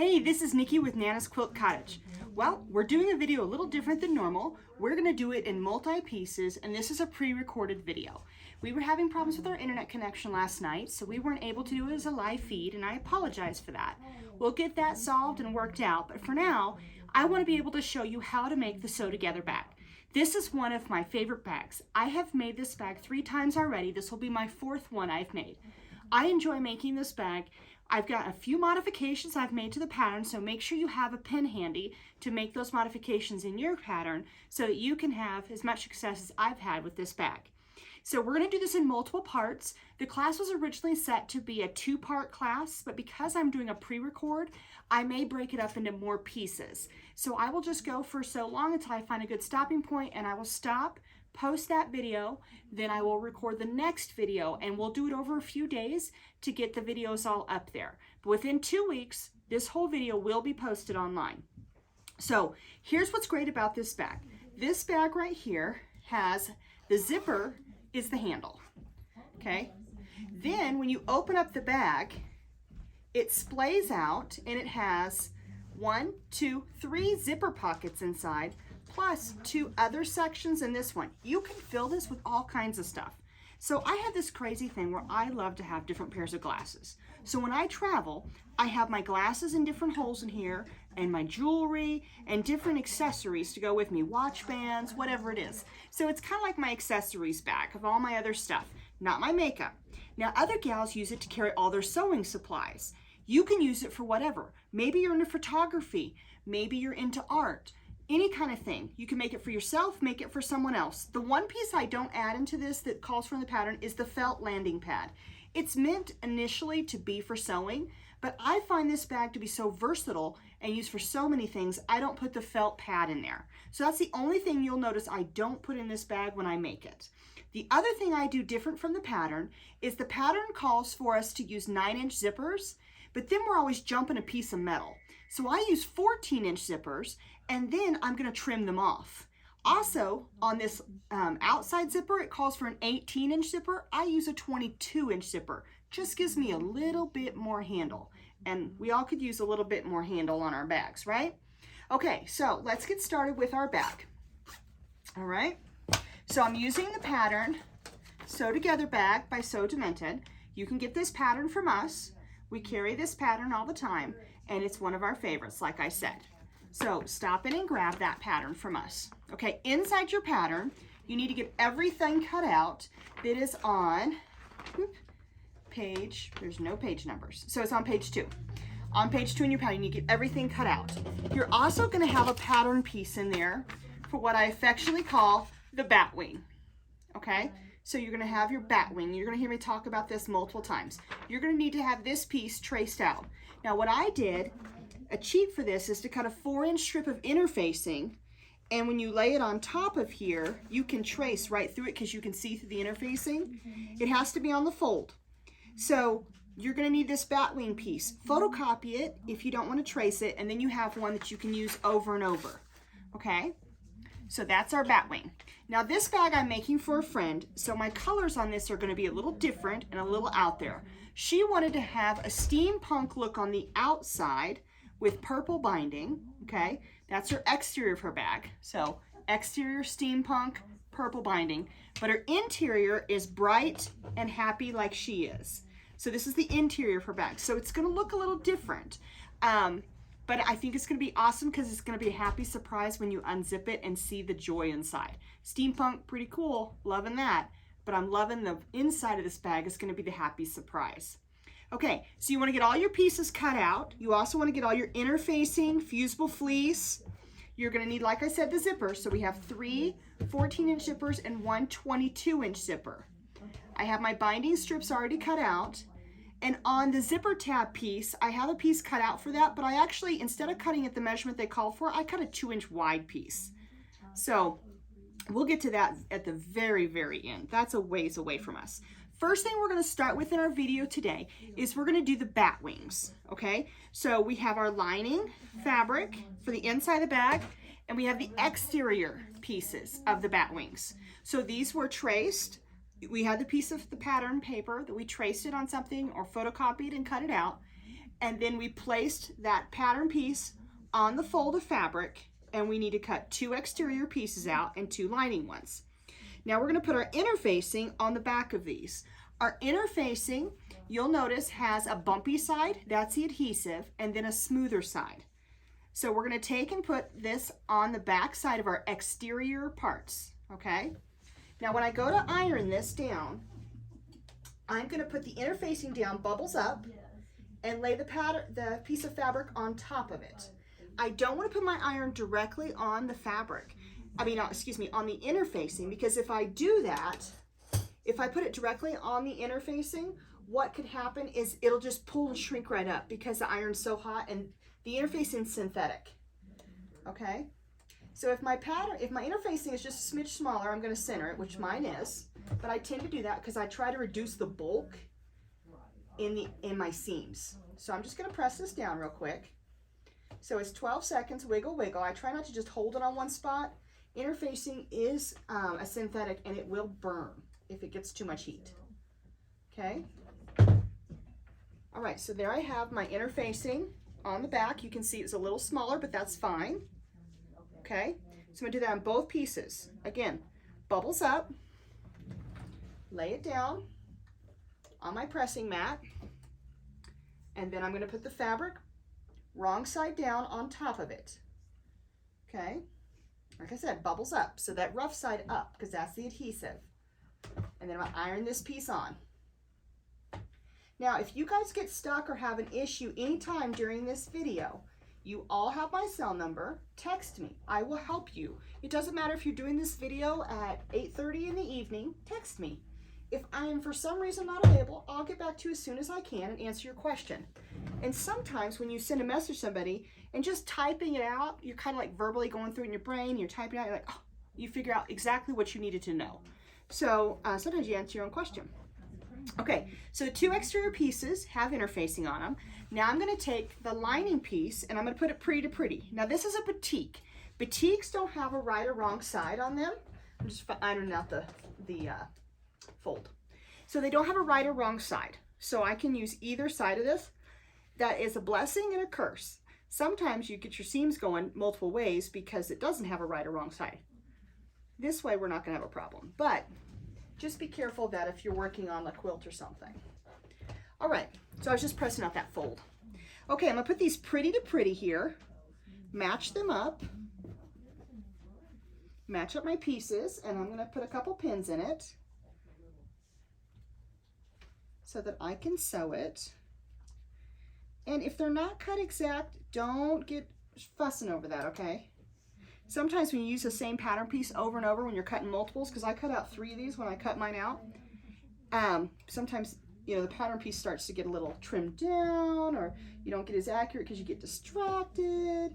Hey, this is Nikki with Nana's Quilt Cottage. Well, we're doing a video a little different than normal. We're going to do it in multi-pieces, and this is a pre-recorded video. We were having problems with our internet connection last night, so we weren't able to do it as a live feed, and I apologize for that. We'll get that solved and worked out, but for now, I want to be able to show you how to make the sew together bag. This is one of my favorite bags. I have made this bag 3 times already. This will be my 4th one I've made. I enjoy making this bag. I've got a few modifications I've made to the pattern, so make sure you have a pen handy to make those modifications in your pattern so that you can have as much success as I've had with this bag. So we're going to do this in multiple parts. The class was originally set to be a 2-part class, but because I'm doing a pre-record, I may break it up into more pieces. So I will just go for so long until I find a good stopping point, and I will stop, post that video, then I will record the next video, and we'll do it over a few days to get the videos all up there. But within 2 weeks, this whole video will be posted online. So here's what's great about this bag. This bag right here has the zipper is the handle, okay? Then when you open up the bag, it splays out and it has 1, 2, 3 zipper pockets inside, plus 2 other sections in this one. You can fill this with all kinds of stuff. So I have this crazy thing where I love to have different pairs of glasses. So when I travel, I have my glasses in different holes in here, and my jewelry, and different accessories to go with me, watch bands, whatever it is. So it's kind of like my accessories bag of all my other stuff, not my makeup. Now other gals use it to carry all their sewing supplies. You can use it for whatever. Maybe you're into photography, maybe you're into art, any kind of thing. You can make it for yourself, make it for someone else. The one piece I don't add into this that calls for the pattern is the felt landing pad. It's meant initially to be for sewing, but I find this bag to be so versatile and used for so many things, I don't put the felt pad in there. So that's the only thing you'll notice I don't put in this bag when I make it. The other thing I do different from the pattern is the pattern calls for us to use 9-inch zippers, but then we're always jumping a piece of metal. So I use 14-inch zippers, and then I'm gonna trim them off. Also, on this outside zipper, it calls for an 18-inch zipper. I use a 22-inch zipper. Just gives me a little bit more handle. And we all could use a little bit more handle on our bags, right? Okay, so let's get started with our bag. All right, so I'm using the pattern Sew Together Bag by Demented. You can get this pattern from us. We carry this pattern all the time, and it's one of our favorites, like I said. So stop in and grab that pattern from us. Okay, inside your pattern, you need to get everything cut out that is on page, there's no page numbers, so it's on page 2. On page 2 in your pattern, you need to get everything cut out. You're also going to have a pattern piece in there for what I affectionately call the bat wing. Okay, so you're going to have your bat wing. You're going to hear me talk about this multiple times. You're going to need to have this piece traced out. Now what I did, a cheat for this, is to cut a 4-inch strip of interfacing, and when you lay it on top of here, you can trace right through it because you can see through the interfacing. It has to be on the fold. So you're going to need this bat wing piece. Photocopy it if you don't want to trace it, and then you have one that you can use over and over. Okay, so that's our bat wing. Now this bag I'm making for a friend, so my colors on this are going to be a little different and a little out there. She wanted to have a steampunk look on the outside with purple binding. Okay, that's her exterior of her bag. So exterior steampunk, purple binding, but her interior is bright and happy like she is. So this is the interior of her bag. So it's going to look a little different, but I think it's going to be awesome because it's going to be a happy surprise when you unzip it and see the joy inside. Steampunk, pretty cool, loving that, but I'm loving the inside of this bag. Is going to be the happy surprise. Okay, so you want to get all your pieces cut out. You also want to get all your interfacing, fusible fleece. You're going to need, like I said, the zipper. So we have 3 14-inch zippers and 1 22-inch zipper. I have my binding strips already cut out. And on the zipper tab piece, I have a piece cut out for that, but I actually, instead of cutting at the measurement they call for, I cut a 2-inch wide piece. So we'll get to that at the very, very end. That's a ways away from us. First thing we're going to start with in our video today is we're going to do the bat wings, okay? So we have our lining fabric for the inside of the bag, and we have the exterior pieces of the bat wings. So these were traced we had the piece of the pattern paper that we traced it on something or photocopied and cut it out. And then we placed that pattern piece on the fold of fabric, and we need to cut 2 exterior pieces out and 2 lining ones. Now we're going to put our interfacing on the back of these. Our interfacing, you'll notice, has a bumpy side, that's the adhesive, and then a smoother side. So we're going to take and put this on the back side of our exterior parts, okay? Now when I go to iron this down, I'm going to put the interfacing down, bubbles up, and lay the piece of fabric on top of it. I don't want to put my iron directly on the fabric. on the interfacing, because if I do that, if I put it directly on the interfacing, what could happen is it'll just pull and shrink right up because the iron's so hot and the interfacing is synthetic. Okay? So if my interfacing is just a smidge smaller, I'm going to center it, which mine is, but I tend to do that because I try to reduce the bulk in my seams. So I'm just going to press this down real quick. So it's 12 seconds, wiggle, wiggle. I try not to just hold it on one spot. Interfacing is a synthetic and it will burn if it gets too much heat. Okay? All right, so there I have my interfacing on the back. You can see it's a little smaller, but that's fine. Okay, so I'm going to do that on both pieces. Again, bubbles up, lay it down on my pressing mat, and then I'm going to put the fabric wrong side down on top of it. Okay, like I said, bubbles up, so that rough side up because that's the adhesive. And then I'm going to iron this piece on. Now, if you guys get stuck or have an issue anytime during this video, you all have my cell number. Text me. I will help you. It doesn't matter if you're doing this video at 8:30 in the evening, text me. If I am for some reason not available, I'll get back to you as soon as I can and answer your question. And sometimes when you send a message to somebody and just typing it out, you're kind of like verbally going through it in your brain, you're typing out, you're like, oh, you figure out exactly what you needed to know. So sometimes you answer your own question. Okay, so the 2 exterior pieces have interfacing on them. Now I'm going to take the lining piece and I'm going to put it pretty to pretty. Now this is a batik. Batiks don't have a right or wrong side on them. I'm just ironing out the fold. So they don't have a right or wrong side. So I can use either side of this. That is a blessing and a curse. Sometimes you get your seams going multiple ways because it doesn't have a right or wrong side. This way we're not going to have a problem. But just be careful that if you're working on a quilt or something. All right, so I was just pressing out that fold. Okay, I'm gonna put these pretty to pretty here, match them up, match up my pieces, and I'm gonna put a couple pins in it so that I can sew it. And if they're not cut exact, don't get fussing over that, okay? Sometimes when you use the same pattern piece over and over when you're cutting multiples, because I cut out 3 of these when I cut mine out, sometimes the pattern piece starts to get a little trimmed down, or you don't get as accurate because you get distracted.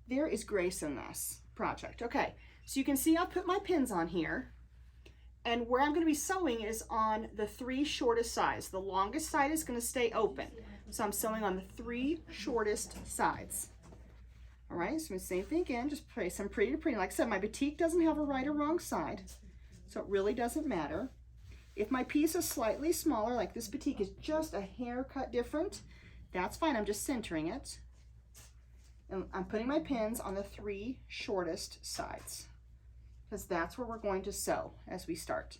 There is grace in this project. Okay, so you can see I've put my pins on here, and where I'm going to be sewing is on the 3 shortest sides. The longest side is going to stay open, so I'm sewing on the 3 shortest sides. All right, so same thing again, just place them pretty to pretty. Like I said, my batik doesn't have a right or wrong side, so it really doesn't matter. If my piece is slightly smaller, like this batik is just a hair cut different, that's fine. I'm just centering it. And I'm putting my pins on the 3 shortest sides because that's where we're going to sew as we start.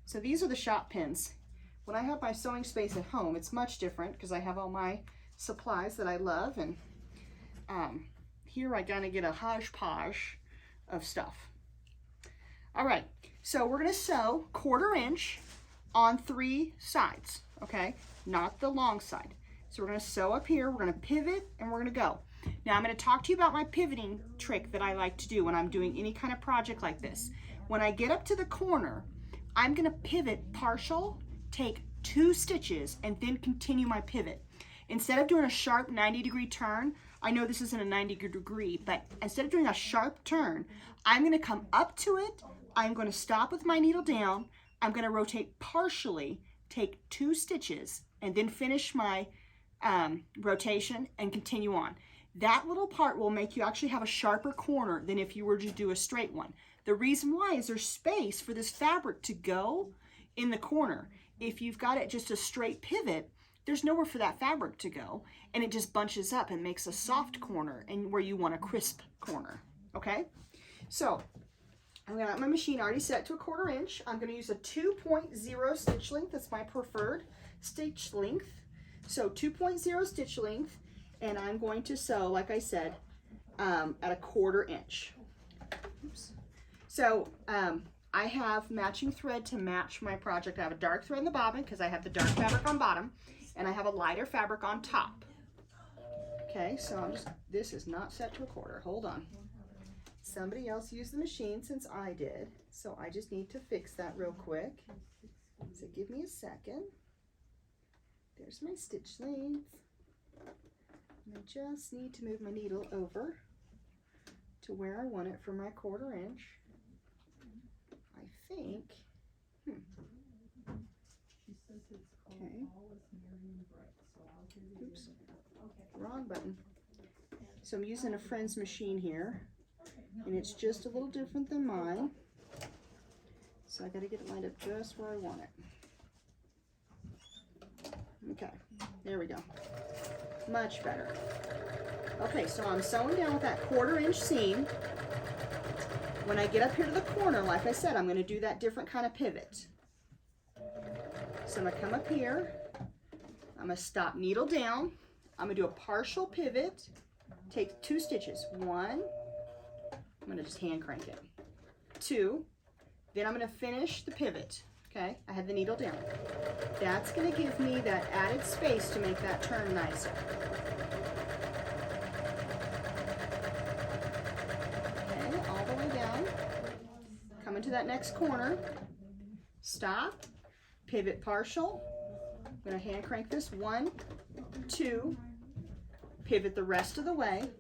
So these are the shop pins. When I have my sewing space at home, it's much different because I have all my supplies that I love, and here I gotta get a hodgepodge of stuff. All right, so we're gonna sew 1/4 inch on 3 sides, okay? Not the long side. So we're gonna sew up here, we're gonna pivot, and we're gonna go. Now I'm gonna talk to you about my pivoting trick that I like to do when I'm doing any kind of project like this. When I get up to the corner, I'm gonna pivot partial, take 2 stitches, and then continue my pivot. Instead of doing a sharp 90-degree turn, I know this isn't a 90-degree, but instead of doing a sharp turn, I'm gonna come up to it, I'm gonna stop with my needle down, I'm gonna rotate partially, take 2 stitches, and then finish my rotation and continue on. That little part will make you actually have a sharper corner than if you were to do a straight one. The reason why is there's space for this fabric to go in the corner. If you've got it just a straight pivot, there's nowhere for that fabric to go, and it just bunches up and makes a soft corner and where you want a crisp corner, okay? So I'm gonna have my machine already set to a 1/4 inch. I'm gonna use a 2.0 stitch length. That's my preferred stitch length. So 2.0 stitch length, and I'm going to sew, like I said, at a 1/4 inch. Oops. So I have matching thread to match my project. I have a dark thread in the bobbin because I have the dark fabric on bottom, and I have a lighter fabric on top. Okay, so this is not set to a 1/4. Hold on. Somebody else used the machine since I did, so I just need to fix that real quick. So give me a second. There's my stitch length. And I just need to move my needle over to where I want it for my 1/4 inch. I think. Okay. Oops. Wrong button. So I'm using a friend's machine here, and it's just a little different than mine. So I got to get it lined up just where I want it. Okay, there we go. Much better. Okay, so I'm sewing down with that 1/4 inch seam. When I get up here to the corner, like I said, I'm going to do that different kind of pivot. So I'm going to come up here. I'm going to stop needle down. I'm going to do a partial pivot. Take 2 stitches. 1. I'm going to just hand crank it. 2. Then I'm going to finish the pivot. Okay, I have the needle down. That's going to give me that added space to make that turn nicer. Okay, all the way down. Come into that next corner. Stop. Pivot partial. I'm going to hand crank this. 1, 2. Pivot the rest of the way.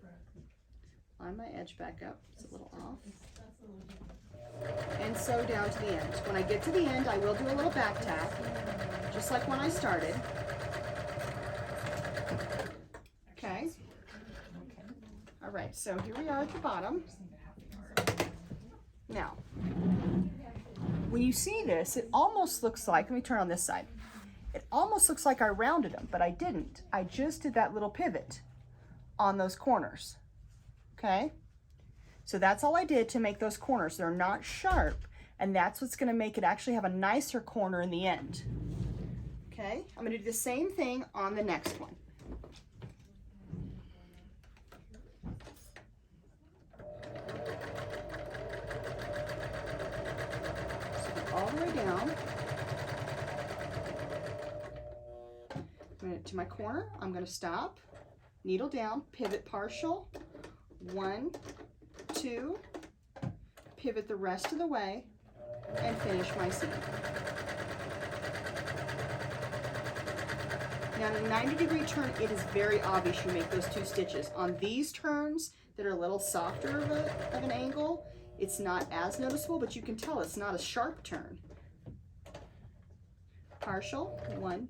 Line my edge back up. It's a little off. And sew down to the end. When I get to the end, I will do a little back tack, just like when I started. Okay. All right, so here we are at the bottom. Now, when you see this, it almost looks like, let me turn on this side. It almost looks like I rounded them, but I didn't. I just did that little pivot on those corners. Okay? So that's all I did to make those corners. They're not sharp, and that's what's going to make it actually have a nicer corner in the end. Okay, I'm going to do the same thing on the next one. So all the way down. To my corner, I'm going to stop, needle down, pivot partial, 1, 2, pivot the rest of the way, and finish my seam. Now in a 90-degree turn, it is very obvious you make those 2 stitches. On these turns that are a little softer of an angle, it's not as noticeable, but you can tell it's not a sharp turn. Partial, 1,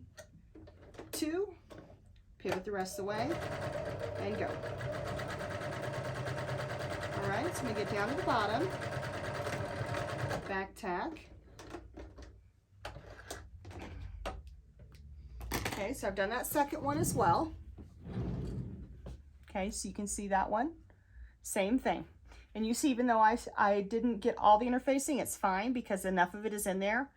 2, pivot the rest of the way, and go. All right, so I'm gonna get down to the bottom, back tack. Okay, so I've done that second one as well. Okay, so you can see that one, same thing. And you see, even though I didn't get all the interfacing, it's fine because enough of it is in there,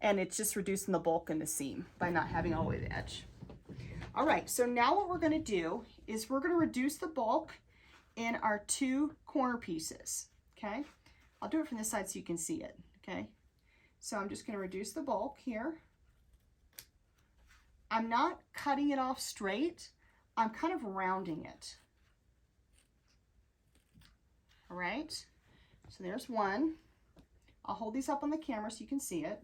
and it's just reducing the bulk in the seam by not having all the way to the edge. All right, so now what we're gonna do is we're gonna reduce the bulk in our 2 corner pieces, okay? I'll do it from this side so you can see it, okay? So I'm just gonna reduce the bulk here. I'm not cutting it off straight, I'm kind of rounding it. All right, so there's one. I'll hold these up on the camera so you can see it.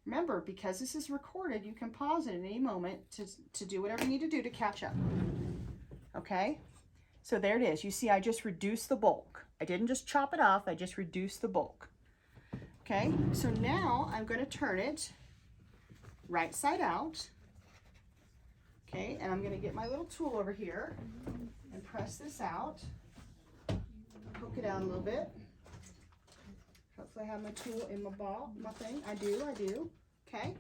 Remember, because this is recorded, you can pause it at any moment to do whatever you need to do to catch up. Okay, so there it is. You see, I just reduced the bulk. I didn't just chop it off, I just reduced the bulk. Okay, so now I'm going to turn it right side out. Okay, and I'm going to get my little tool over here and press this out. Poke it out a little bit. Hopefully I have my tool in my ball, my thing. I do. Okay.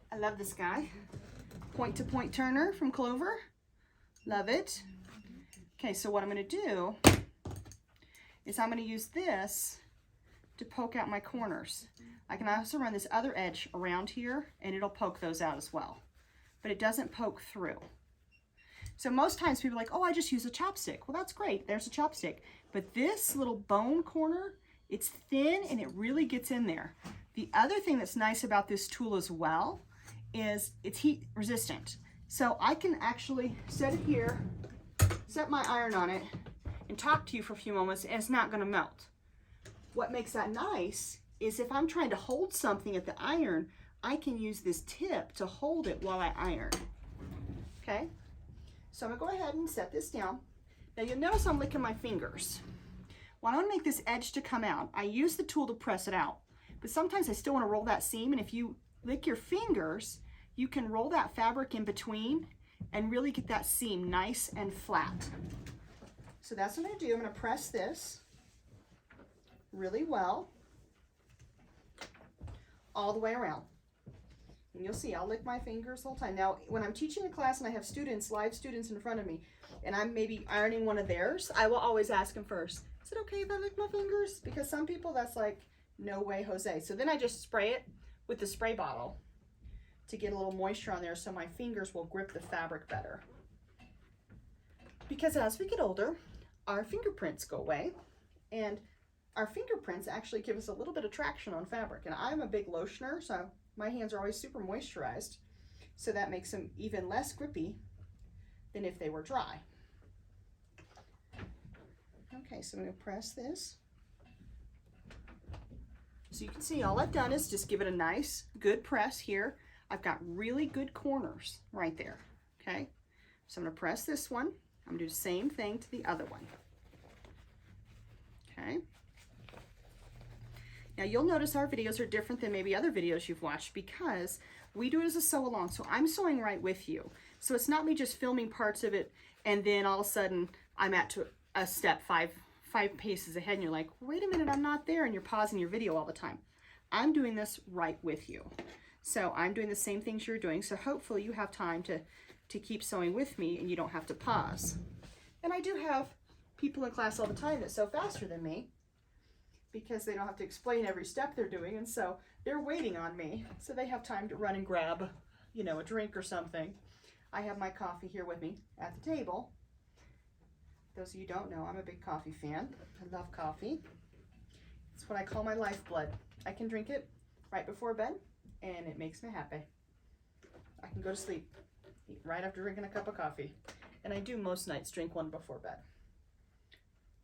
I love this guy. Point-to-point turner from Clover. Love it. Okay, so what I'm going to do is I'm going to use this to poke out my corners. I can also run this other edge around here and it'll poke those out as well. But it doesn't poke through. So most times people are like, oh, I just use a chopstick. Well, that's great. There's a chopstick. But this little bone corner, it's thin and it really gets in there. The other thing that's nice about this tool as well is it's heat resistant. So I can actually set it here, set my iron on it, and talk to you for a few moments, and it's not going to melt. What makes that nice is if I'm trying to hold something at the iron, I can use this tip to hold it while I iron. Okay? So I'm going to go ahead and set this down. Now you'll notice I'm licking my fingers. Well, I want to make this edge to come out. I use the tool to press it out, but sometimes I still want to roll that seam, and if you lick your fingers, you can roll that fabric in between and really get that seam nice and flat. So that's what I'm going to do. I'm going to press this really well all the way around. And you'll see, I'll lick my fingers the whole time. Now, when I'm teaching a class and I have students, live students in front of me, and I'm maybe ironing one of theirs, I will always ask them first, is it okay if I lick my fingers? Because some people, that's like, no way, Jose. So then I just spray it with the spray bottle to get a little moisture on there so my fingers will grip the fabric better. Because as we get older, our fingerprints go away, and our fingerprints actually give us a little bit of traction on fabric. And I'm a big lotioner, so my hands are always super moisturized, so that makes them even less grippy than if they were dry. Okay, so I'm going to press this. So you can see all I've done is just give it a nice, good press here. I've got really good corners right there, okay? So I'm going to press this one. I'm going to do the same thing to the other one. Okay? Now you'll notice our videos are different than maybe other videos you've watched because we do it as a sew along. So I'm sewing right with you. So it's not me just filming parts of it and then all of a sudden I'm at to a step five paces ahead and you're like, wait a minute, I'm not there, and you're pausing your video all the time. I'm doing this right with you. So I'm doing the same things you're doing. So hopefully you have time to keep sewing with me and you don't have to pause. And I do have people in class all the time that sew faster than me because they don't have to explain every step they're doing, and so they're waiting on me. So they have time to run and grab, you know, a drink or something. I have my coffee here with me at the table. Those of you who don't know, I'm a big coffee fan. I love coffee. It's what I call my lifeblood. I can drink it right before bed, and it makes me happy. I can go to sleep right after drinking a cup of coffee. And I do most nights drink one before bed.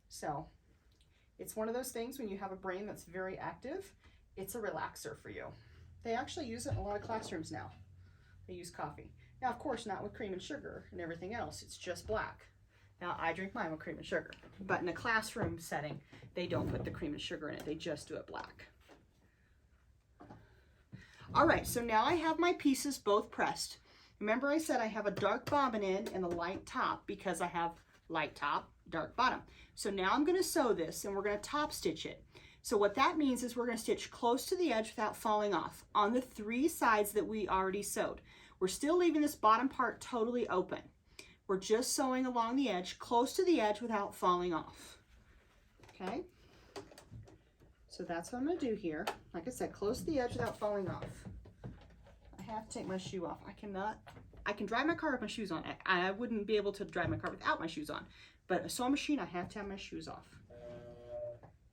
So it's one of those things when you have a brain that's very active, it's a relaxer for you. They actually use it in a lot of classrooms now. They use coffee. Now, of course, not with cream and sugar and everything else. It's just black. Now, I drink mine with cream and sugar. But in a classroom setting, they don't put the cream and sugar in it. They just do it black. All right, so now I have my pieces both pressed. Remember I said I have a dark bobbin end and a light top because I have light top, dark bottom. So now I'm going to sew this and we're going to top stitch it. So what that means is we're going to stitch close to the edge without falling off on the 3 sides that we already sewed. We're still leaving this bottom part totally open. We're just sewing along the edge, close to the edge without falling off. Okay? So that's what I'm going to do here. Like I said, close to the edge without falling off. I have to take my shoe off. I can drive my car with my shoes on. I wouldn't be able to drive my car without my shoes on. But a sewing machine, I have to have my shoes off.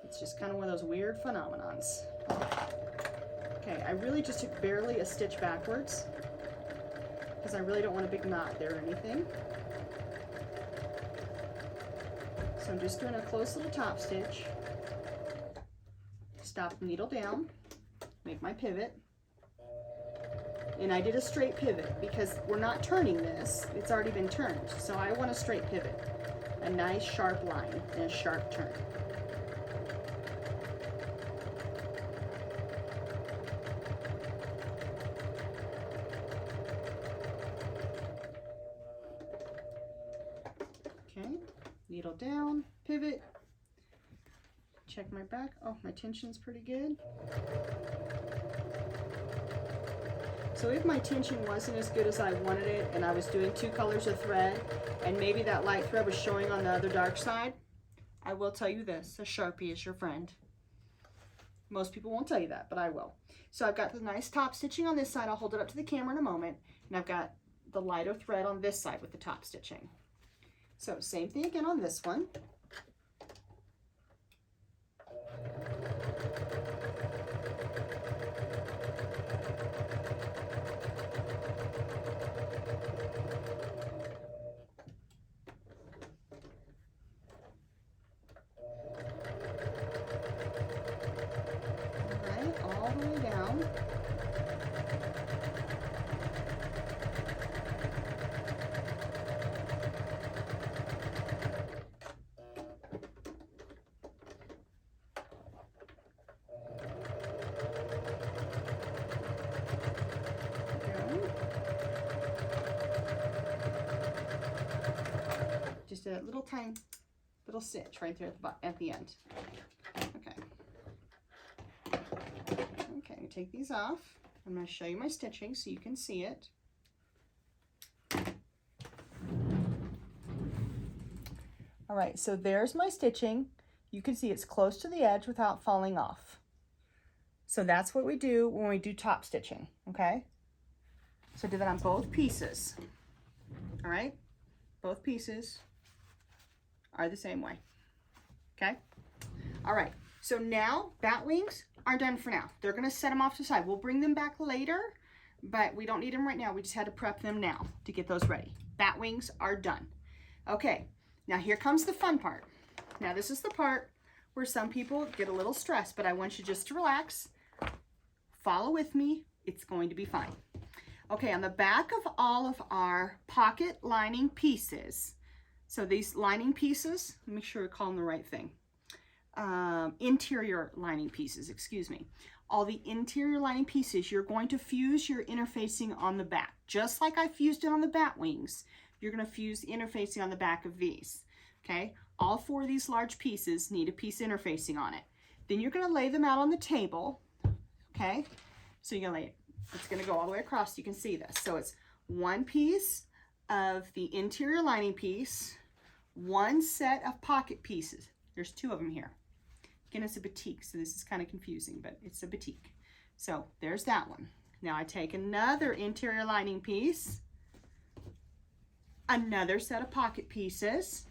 It's just kind of one of those weird phenomenons. Okay, I really just took barely a stitch backwards because I really don't want a big knot there or anything. So I'm just doing a close little top stitch. Stop the needle down, make my pivot. And I did a straight pivot because we're not turning this, it's already been turned. So I want a straight pivot, a nice sharp line and a sharp turn. Okay, needle down, pivot, check my back. Oh, my tension's pretty good. So if my tension wasn't as good as I wanted it and I was doing 2 colors of thread and maybe that light thread was showing on the other dark side, I will tell you this, a Sharpie is your friend. Most people won't tell you that, but I will. So I've got the nice top stitching on this side. I'll hold it up to the camera in a moment. And I've got the lighter thread on this side with the top stitching. So same thing again on this one. All the way down. Just a little tiny little stitch right there at the end. Okay. Okay, I'm gonna take these off. I'm gonna show you my stitching so you can see it. All right, so there's my stitching. You can see it's close to the edge without falling off. So that's what we do when we do top stitching, okay? So do that on both pieces, all right? Both pieces are the same way, okay? All right, so now bat wings are done for now. They're gonna set them off to the side. We'll bring them back later, but we don't need them right now. We just had to prep them now to get those ready. Bat wings are done. Okay, now here comes the fun part. Now this is the part where some people get a little stressed, but I want you just to relax. Follow with me, it's going to be fine. Okay, on the back of all of our pocket lining pieces, so these lining pieces, let me make sure I call them the right thing. Interior lining pieces, excuse me. All the interior lining pieces, you're going to fuse your interfacing on the back. Just like I fused it on the bat wings, you're going to fuse the interfacing on the back of these, okay? All 4 of these large pieces need a piece interfacing on it. Then you're going to lay them out on the table, okay? So you're going to lay it. It's going to go all the way across. You can see this. So it's 1 piece of the interior lining piece, 1 set of pocket pieces. There's 2 of them here. Again, it's a batik, so this is kind of confusing, but it's a batik. So there's that one. Now I take another interior lining piece, another set of pocket pieces,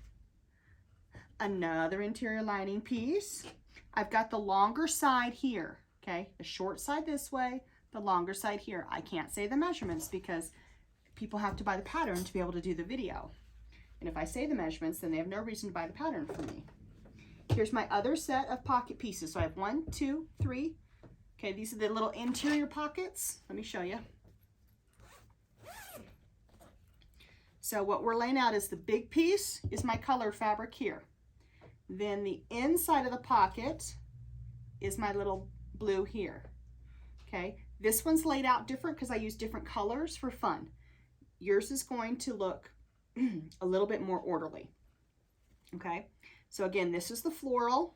another interior lining piece. I've got the longer side here, okay? The short side this way, the longer side here. I can't say the measurements because people have to buy the pattern to be able to do the video. And if I say the measurements, then they have no reason to buy the pattern from me. Here's my other set of pocket pieces. So I have 1, 2, 3. Okay, these are the little interior pockets. Let me show you. So what we're laying out is the big piece is my color fabric here. Then the inside of the pocket is my little blue here. Okay, this one's laid out different because I use different colors for fun. Yours is going to look a little bit more orderly. Okay, so again, this is the floral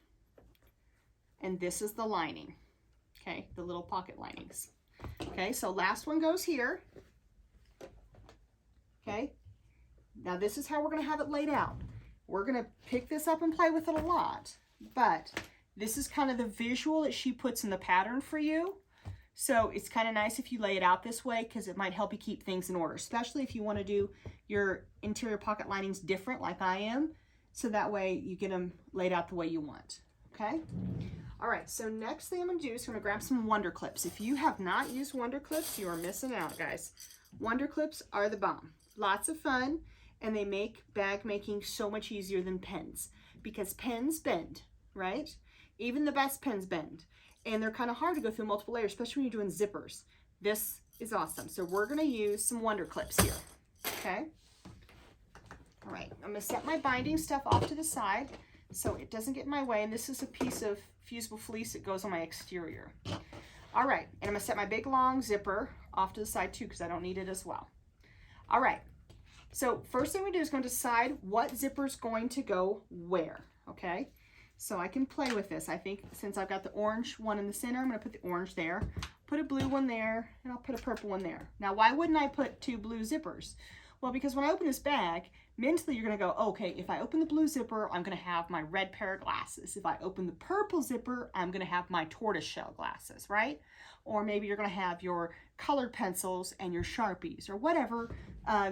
and this is the lining. Okay, the little pocket linings. Okay, so last one goes here. Okay, now this is how we're going to have it laid out. We're going to pick this up and play with it a lot, but this is kind of the visual that she puts in the pattern for you. So it's kind of nice if you lay it out this way because it might help you keep things in order, especially if you want to do your interior pocket linings different like I am. So that way you get them laid out the way you want, okay? All right, so next thing I'm going to do is I'm going to grab some Wonder Clips. If you have not used Wonder Clips, you are missing out, guys. Wonder Clips are the bomb. Lots of fun, and they make bag making so much easier than pens because pens bend, right? Even the best pens bend. And they're kind of hard to go through multiple layers, especially when you're doing zippers. This is awesome. So we're going to use some Wonder Clips here, okay? All right, I'm going to set my binding stuff off to the side so it doesn't get in my way. And this is a piece of fusible fleece that goes on my exterior. All right, and I'm going to set my big long zipper off to the side too because I don't need it as well. All right, so first thing we do is going to decide what zipper is going to go where, okay? So I can play with this. I think since I've got the orange one in the center, I'm going to put the orange there, put a blue one there, and I'll put a purple one there. Now, why wouldn't I put 2 blue zippers? Well, because when I open this bag, mentally you're going to go, okay, if I open the blue zipper, I'm going to have my red pair of glasses. If I open the purple zipper, I'm going to have my tortoiseshell glasses, right? Or maybe you're going to have your colored pencils and your Sharpies or whatever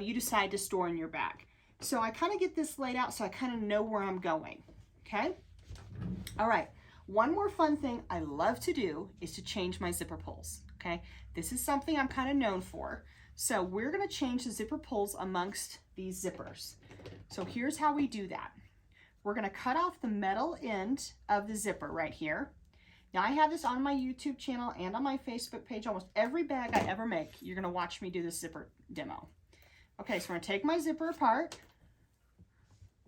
you decide to store in your bag. So I kind of get this laid out so I kind of know where I'm going, okay? All right, one more fun thing I love to do is to change my zipper pulls, okay? This is something I'm kind of known for. So we're going to change the zipper pulls amongst these zippers. So here's how we do that. We're going to cut off the metal end of the zipper right here. Now I have this on my YouTube channel and on my Facebook page. Almost every bag I ever make, you're going to watch me do this zipper demo. Okay, so we're going to take my zipper apart.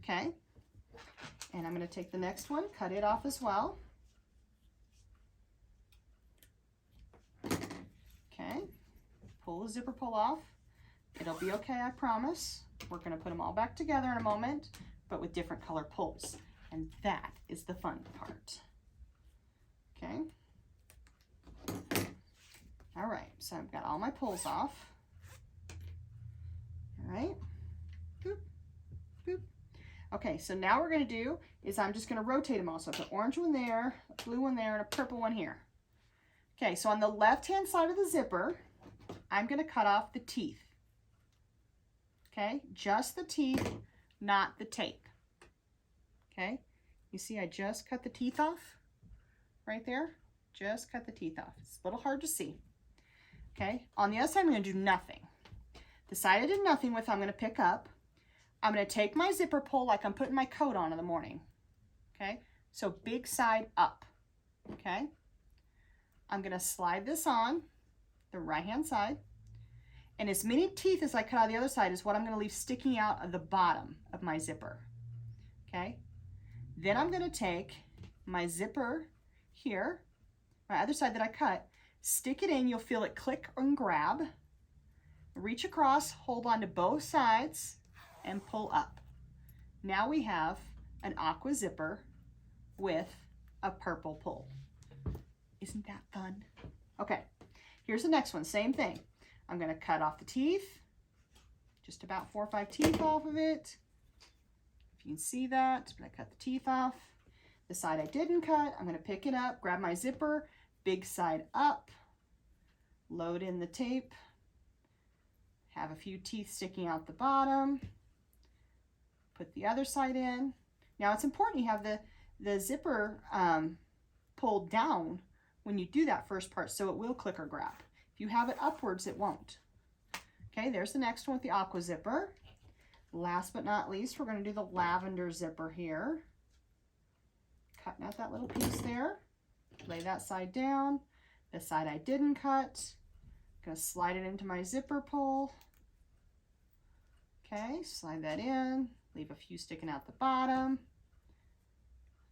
Okay. And I'm going to take the next one, cut it off as well. Okay. Pull the zipper pull off. It'll be okay, I promise. We're going to put them all back together in a moment, but with different color pulls. And that is the fun part. Okay. All right, so I've got all my pulls off. All right. Boop, boop. Okay, so now what we're going to do is I'm just going to rotate them all. So I put an orange one there, a blue one there, and a purple one here. Okay, so on the left-hand side of the zipper, I'm going to cut off the teeth. Okay, just the teeth, not the tape. Okay, you see I just cut the teeth off right there. Just cut the teeth off. It's a little hard to see. Okay, on the other side, I'm going to do nothing. The side I did nothing with, I'm going to pick up. I'm going to take my zipper pull like I'm putting my coat on in the morning. Okay, so big side up. Okay, I'm going to slide this on the right-hand side. And as many teeth as I cut out the other side is what I'm going to leave sticking out of the bottom of my zipper. Okay, then I'm going to take my zipper here, my other side that I cut, stick it in. You'll feel it click and grab. Reach across, hold on to both sides, and pull up. Now we have an aqua zipper with a purple pull. Isn't that fun? Okay, here's the next one, same thing. I'm going to cut off the teeth, just about 4 or 5 teeth off of it. If you can see that, I'm going to cut the teeth off. The side I didn't cut, I'm going to pick it up, grab my zipper, big side up, load in the tape, have a few teeth sticking out the bottom, put the other side in. Now it's important you have the zipper pulled down when you do that first part so it will click or grab. If you have it upwards, it won't. Okay, there's the next one with the aqua zipper. Last but not least, we're going to do the lavender zipper here. Cutting out that little piece there. Lay that side down. The side I didn't cut. Going to slide it into my zipper pull. Okay, slide that in. Leave a few sticking out the bottom.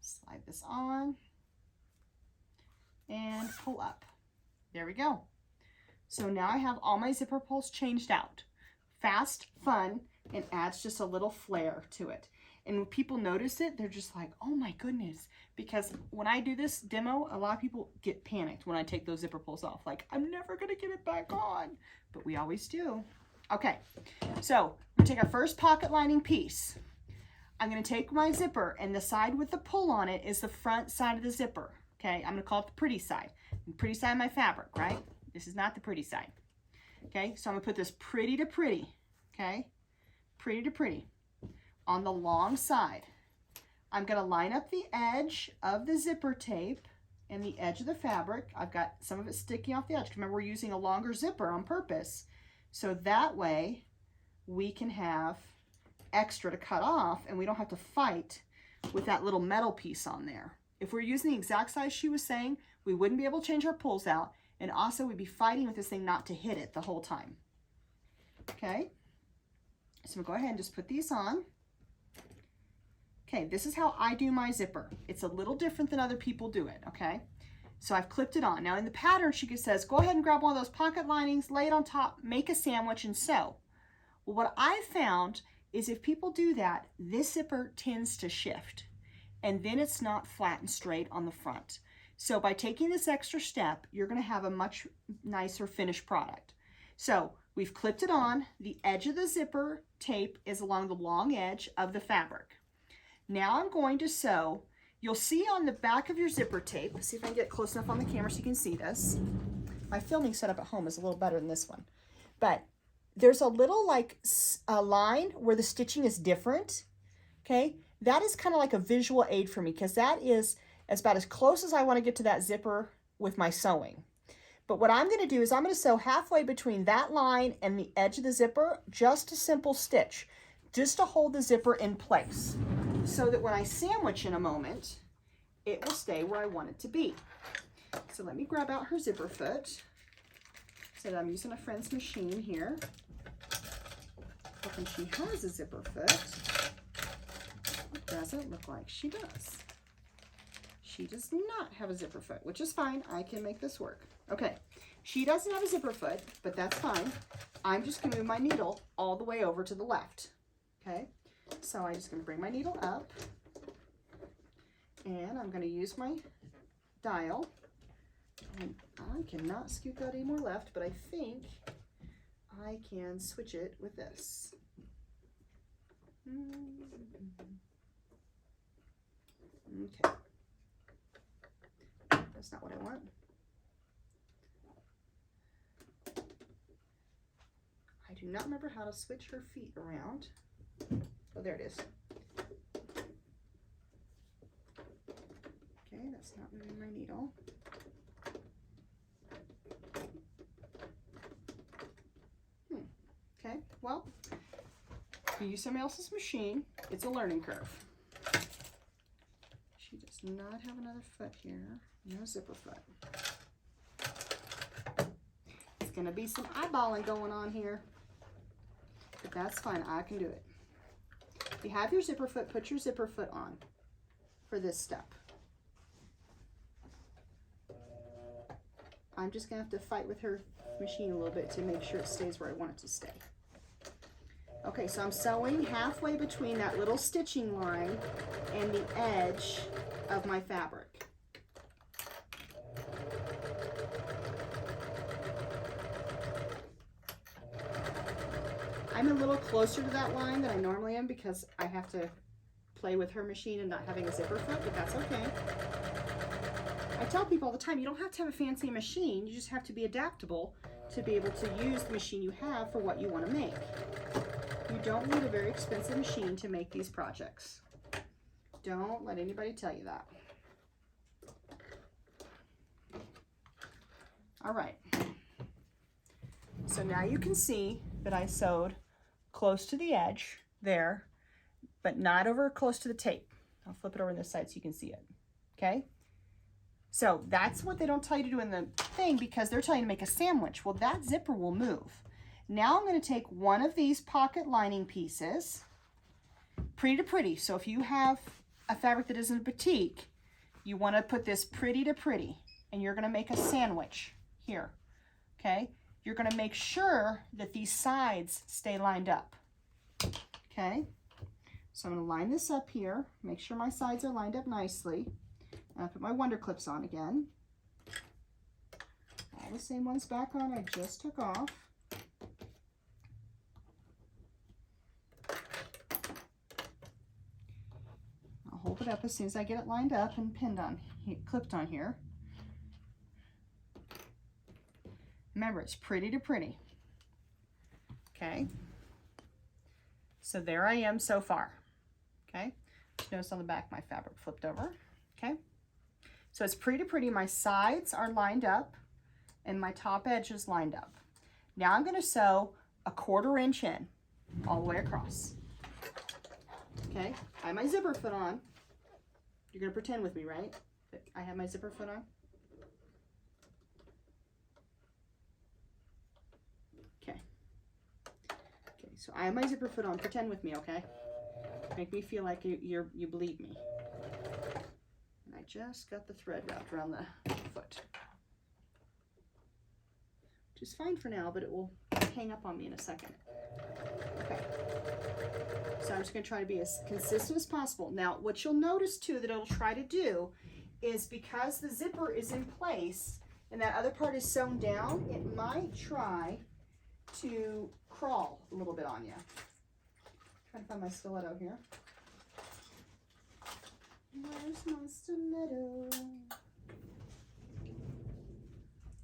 Slide this on. And pull up. There we go. So now I have all my zipper pulls changed out. Fast, fun, and adds just a little flair to it. And when people notice it, they're just like, oh my goodness. Because when I do this demo, a lot of people get panicked when I take those zipper pulls off. Like, I'm never going to get it back on. But we always do. Okay, so we're going to take our first pocket lining piece. I'm going to take my zipper, and the side with the pull on it is the front side of the zipper. Okay, I'm going to call it the pretty side. The pretty side of my fabric, right? This is not the pretty side. Okay, so I'm going to put this pretty to pretty. Okay, pretty to pretty. On the long side, I'm going to line up the edge of the zipper tape and the edge of the fabric. I've got some of it sticking off the edge. Remember, we're using a longer zipper on purpose. So that way we can have extra to cut off and we don't have to fight with that little metal piece on there. If we're using the exact size she was saying, we wouldn't be able to change our pulls out, and also we'd be fighting with this thing not to hit it the whole time. Okay, so we'll go ahead and just put these on. Okay, this is how I do my zipper. It's a little different than other people do it, okay? So I've clipped it on. Now in the pattern, she says, go ahead and grab one of those pocket linings, lay it on top, make a sandwich, and sew. Well, what I found is if people do that, this zipper tends to shift. and then it's not flat and straight on the front. So by taking this extra step, you're going to have a much nicer finished product. So we've clipped it on. The edge of the zipper tape is along the long edge of the fabric. Now I'm going to sew. You'll see on the back of your zipper tape, let's see if I can get close enough on the camera so you can see this. My filming setup at home is a little better than this one. But there's a little like a line where the stitching is different, okay? That is kind of like a visual aid for me because that is about as close as I want to get to that zipper with my sewing. But what I'm going to do is I'm going to sew halfway between that line and the edge of the zipper, just a simple stitch, just to hold the zipper in place so that when I sandwich in a moment, it will stay where I want it to be. So let me grab out her zipper foot. So I'm using a friend's machine here. Hoping she has a zipper foot. It doesn't look like she does. She does not have a zipper foot, which is fine. I can make this work. Okay, she doesn't have a zipper foot, but that's fine. I'm just gonna move my needle all the way over to the left. Okay, so I'm just gonna bring my needle up and I'm gonna use my dial. And I cannot scoot that any more left, but I think I can switch it with this. Okay. That's not what I want. I do not remember how to switch her feet around. Oh, there it is. Okay, that's not moving my needle. Okay, well, you use somebody else's machine. It's a learning curve. She does not have another foot here. No zipper foot. It's going to be some eyeballing going on here. But that's fine. I can do it. If you have your zipper foot, put your zipper foot on for this step. I'm just going to have to fight with her machine a little bit to make sure it stays where I want it to stay. Okay, so I'm sewing halfway between that little stitching line and the edge of my fabric. I'm a little closer to that line than I normally am because I have to play with her machine and not having a zipper foot, but that's okay. I tell people all the time, you don't have to have a fancy machine, you just have to be adaptable to be able to use the machine you have for what you want to make. You don't need a very expensive machine to make these projects. Don't let anybody tell you that. All right. So now you can see that I sewed close to the edge there, but not over close to the tape. I'll flip it over on this side so you can see it. Okay? So that's what they don't tell you to do in the thing because they're telling you to make a sandwich. Well, that zipper will move. Now I'm going to take one of these pocket lining pieces, pretty to pretty. So if you have a fabric that isn't a batik, you want to put this pretty to pretty, and you're going to make a sandwich here. Okay? You're going to make sure that these sides stay lined up. Okay? So I'm going to line this up here, make sure my sides are lined up nicely. I'll put my Wonder Clips on again. All the same ones back on I just took off. I'll hold it up as soon as I get it lined up and pinned on, clipped on here. Remember, it's pretty to pretty. Okay. So there I am so far. Okay. Just notice on the back my fabric flipped over. Okay. So it's pretty to pretty. My sides are lined up and my top edge is lined up. Now I'm going to sew a 1/4 inch in all the way across. Okay. I have my zipper foot on. You're going to pretend with me, right? That I have my zipper foot on. Okay. Okay. So I have my zipper foot on. Pretend with me, okay? Make me feel like you believe me. And I just got the thread wrapped around the foot. Which is fine for now, but it will hang up on me in a second. Okay. So just going to try to be as consistent as possible. Now, what you'll notice too that it'll try to do is because the zipper is in place and that other part is sewn down, it might try to crawl a little bit on you. Trying to find my stiletto here. Where's my stiletto?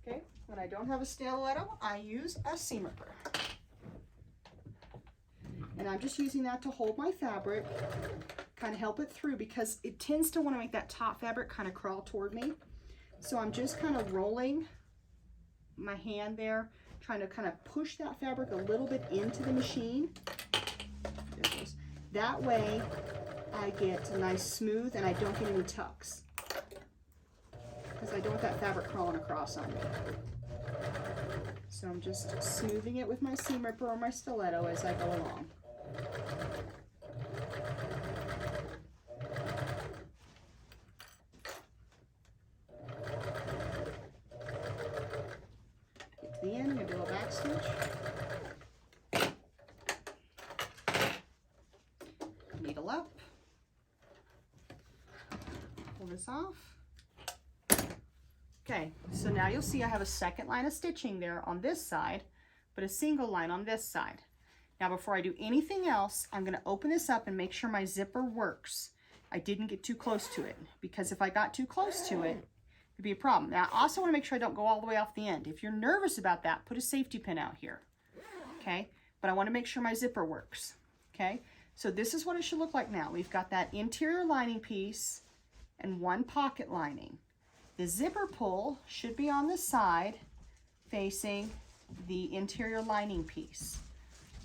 Okay, when I don't have a stiletto, I use a seam ripper. And I'm just using that to hold my fabric, kind of help it through because it tends to want to make that top fabric kind of crawl toward me. So I'm just kind of rolling my hand there, trying to kind of push that fabric a little bit into the machine. There it goes. That way I get a nice smooth and I don't get any tucks because I don't want that fabric crawling across on me. So I'm just smoothing it with my seam ripper or my stiletto as I go along. Get to the end, I'm going to do a back stitch. Needle up. Pull this off. Okay, so now you'll see I have a second line of stitching there on this side, but a single line on this side. Now before I do anything else, I'm going to open this up and make sure my zipper works. I didn't get too close to it because if I got too close to it, it'd be a problem. Now I also want to make sure I don't go all the way off the end. If you're nervous about that, put a safety pin out here, okay? But I want to make sure my zipper works, okay? So this is what it should look like now. We've got that interior lining piece and one pocket lining. The zipper pull should be on the side facing the interior lining piece.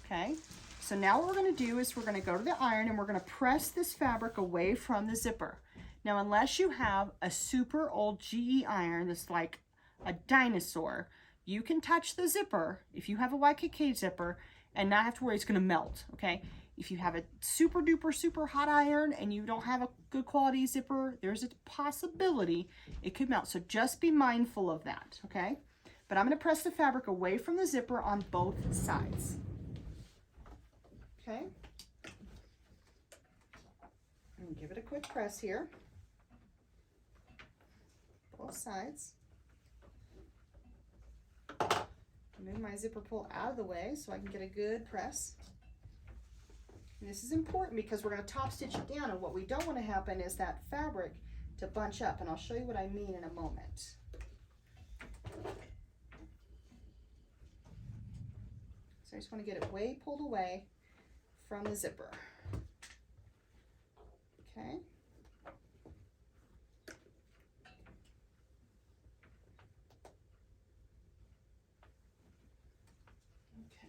Okay, so now what we're going to do is we're going to go to the iron and we're going to press this fabric away from the zipper. Now, unless you have a super old GE iron that's like a dinosaur, you can touch the zipper if you have a YKK zipper and not have to worry it's going to melt, okay? If you have a super duper super hot iron and you don't have a good quality zipper, there's a possibility it could melt. So just be mindful of that, okay? But I'm going to press the fabric away from the zipper on both sides. Okay, and give it a quick press here, both sides. Move my zipper pull out of the way so I can get a good press. And this is important because we're going to top stitch it down, and what we don't want to happen is that fabric to bunch up, and I'll show you what I mean in a moment. So I just want to get it way pulled away from the zipper. Okay. Okay.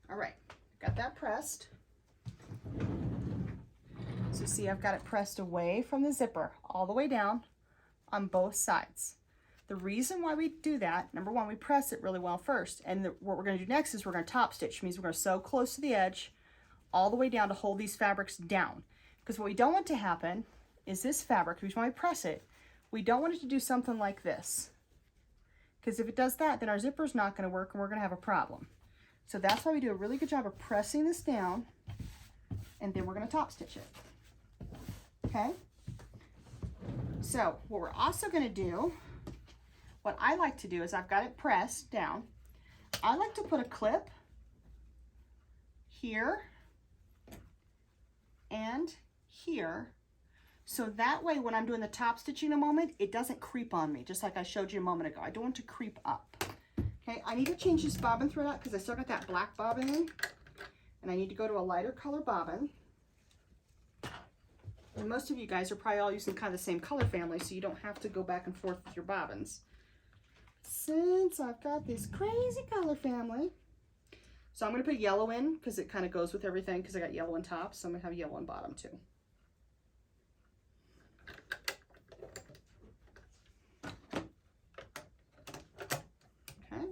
All right, got that pressed. So see, I've got it pressed away from the zipper all the way down on both sides. The reason why we do that, number one, we press it really well first. And what we're going to do next is we're going to top stitch, which means we're going to sew close to the edge all the way down to hold these fabrics down. Because what we don't want to happen is this fabric, when we press it, we don't want it to do something like this. Because if it does that, then our zipper's not going to work and we're going to have a problem. So that's why we do a really good job of pressing this down, and then we're going to top stitch it. Okay? So what we're also going to do, what I like to do is I've got it pressed down. I like to put a clip here and here, so that way when I'm doing the top stitching in a moment, it doesn't creep on me, just like I showed you a moment ago. I don't want it to creep up. Okay, I need to change this bobbin thread out because I still got that black bobbin in, and I need to go to a lighter color bobbin. And most of you guys are probably all using kind of the same color family, so you don't have to go back and forth with your bobbins. Since I've got this crazy color family, so I'm going to put yellow in because it kind of goes with everything because I got yellow on top, so I'm going to have yellow on bottom too. Okay.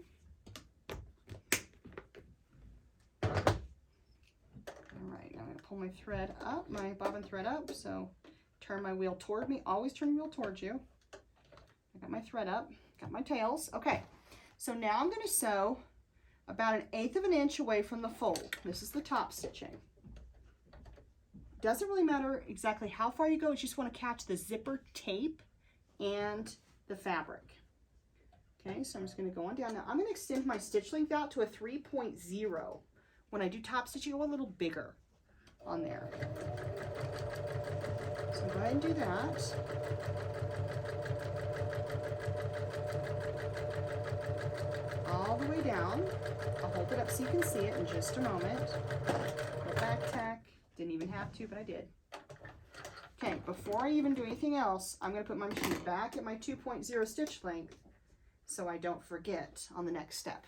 All right, now I'm going to pull my thread up, my bobbin thread up, so turn my wheel toward me. Always turn the wheel towards you. I got my thread up, got my tails. Okay, so now I'm going to sew about 1/8 of an inch away from the fold. This is the top stitching. Doesn't really matter exactly how far you go, you just want to catch the zipper tape and the fabric. Okay, so I'm just going to go on down. Now I'm going to extend my stitch length out to a 3.0. When I do top stitching, go a little bigger on there. So go ahead and do that. All the way down. I'll hold it up so you can see it in just a moment. Go back tack. Didn't even have to, but I did. Okay, before I even do anything else, I'm going to put my machine back at my 2.0 stitch length so I don't forget on the next step.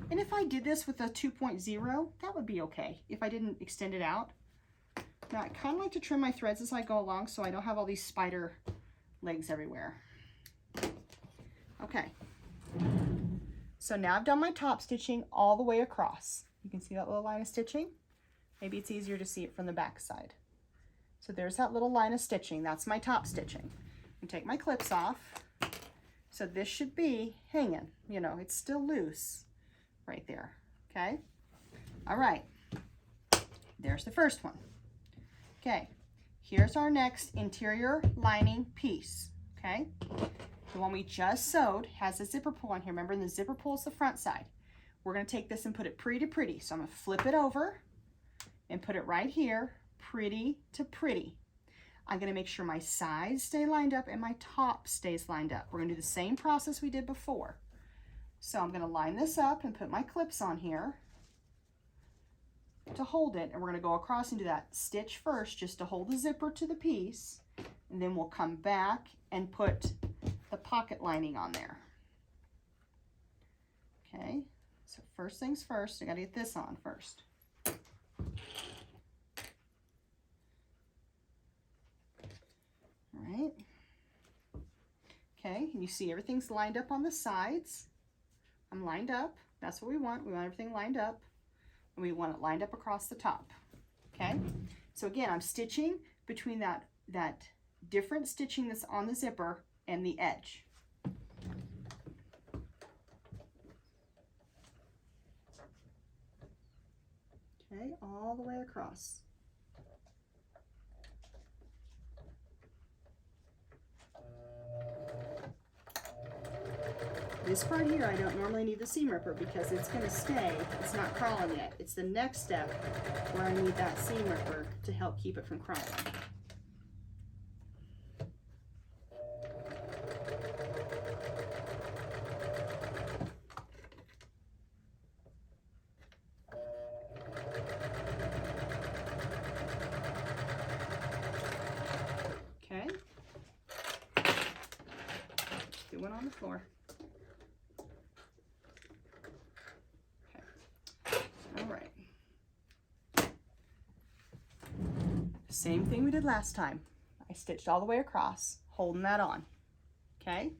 And if I did this with a 2.0, that would be okay if I didn't extend it out. Now, I kind of like to trim my threads as I go along so I don't have all these spider legs everywhere. Okay. So now I've done my top stitching all the way across. You can see that little line of stitching. Maybe it's easier to see it from the back side. So there's that little line of stitching. That's my top stitching. And take my clips off. So this should be hanging. You know, it's still loose right there. Okay? All right. There's the first one. Okay. Here's our next interior lining piece. Okay? The one we just sewed has a zipper pull on here. Remember, the zipper pull is the front side. We're going to take this and put it pretty to pretty. So I'm going to flip it over and put it right here, pretty to pretty. I'm going to make sure my sides stay lined up and my top stays lined up. We're going to do the same process we did before. So I'm going to line this up and put my clips on here to hold it. And we're going to go across and do that stitch first just to hold the zipper to the piece. And then we'll come back and put the pocket lining on there. Okay, so first things first, I got to get this on first. All right. Okay, and you see everything's lined up on the sides. I'm lined up. That's what we want. We want everything lined up. And we want it lined up across the top. Okay, so again, I'm stitching between that different stitching that's on the zipper and the edge. Okay, all the way across. This part here, I don't normally need the seam ripper because it's going to stay. It's not crawling yet. It's the next step where I need that seam ripper to help keep it from crawling. Okay. Do one on the floor. Same thing we did last time. I stitched all the way across, holding that on. Okay?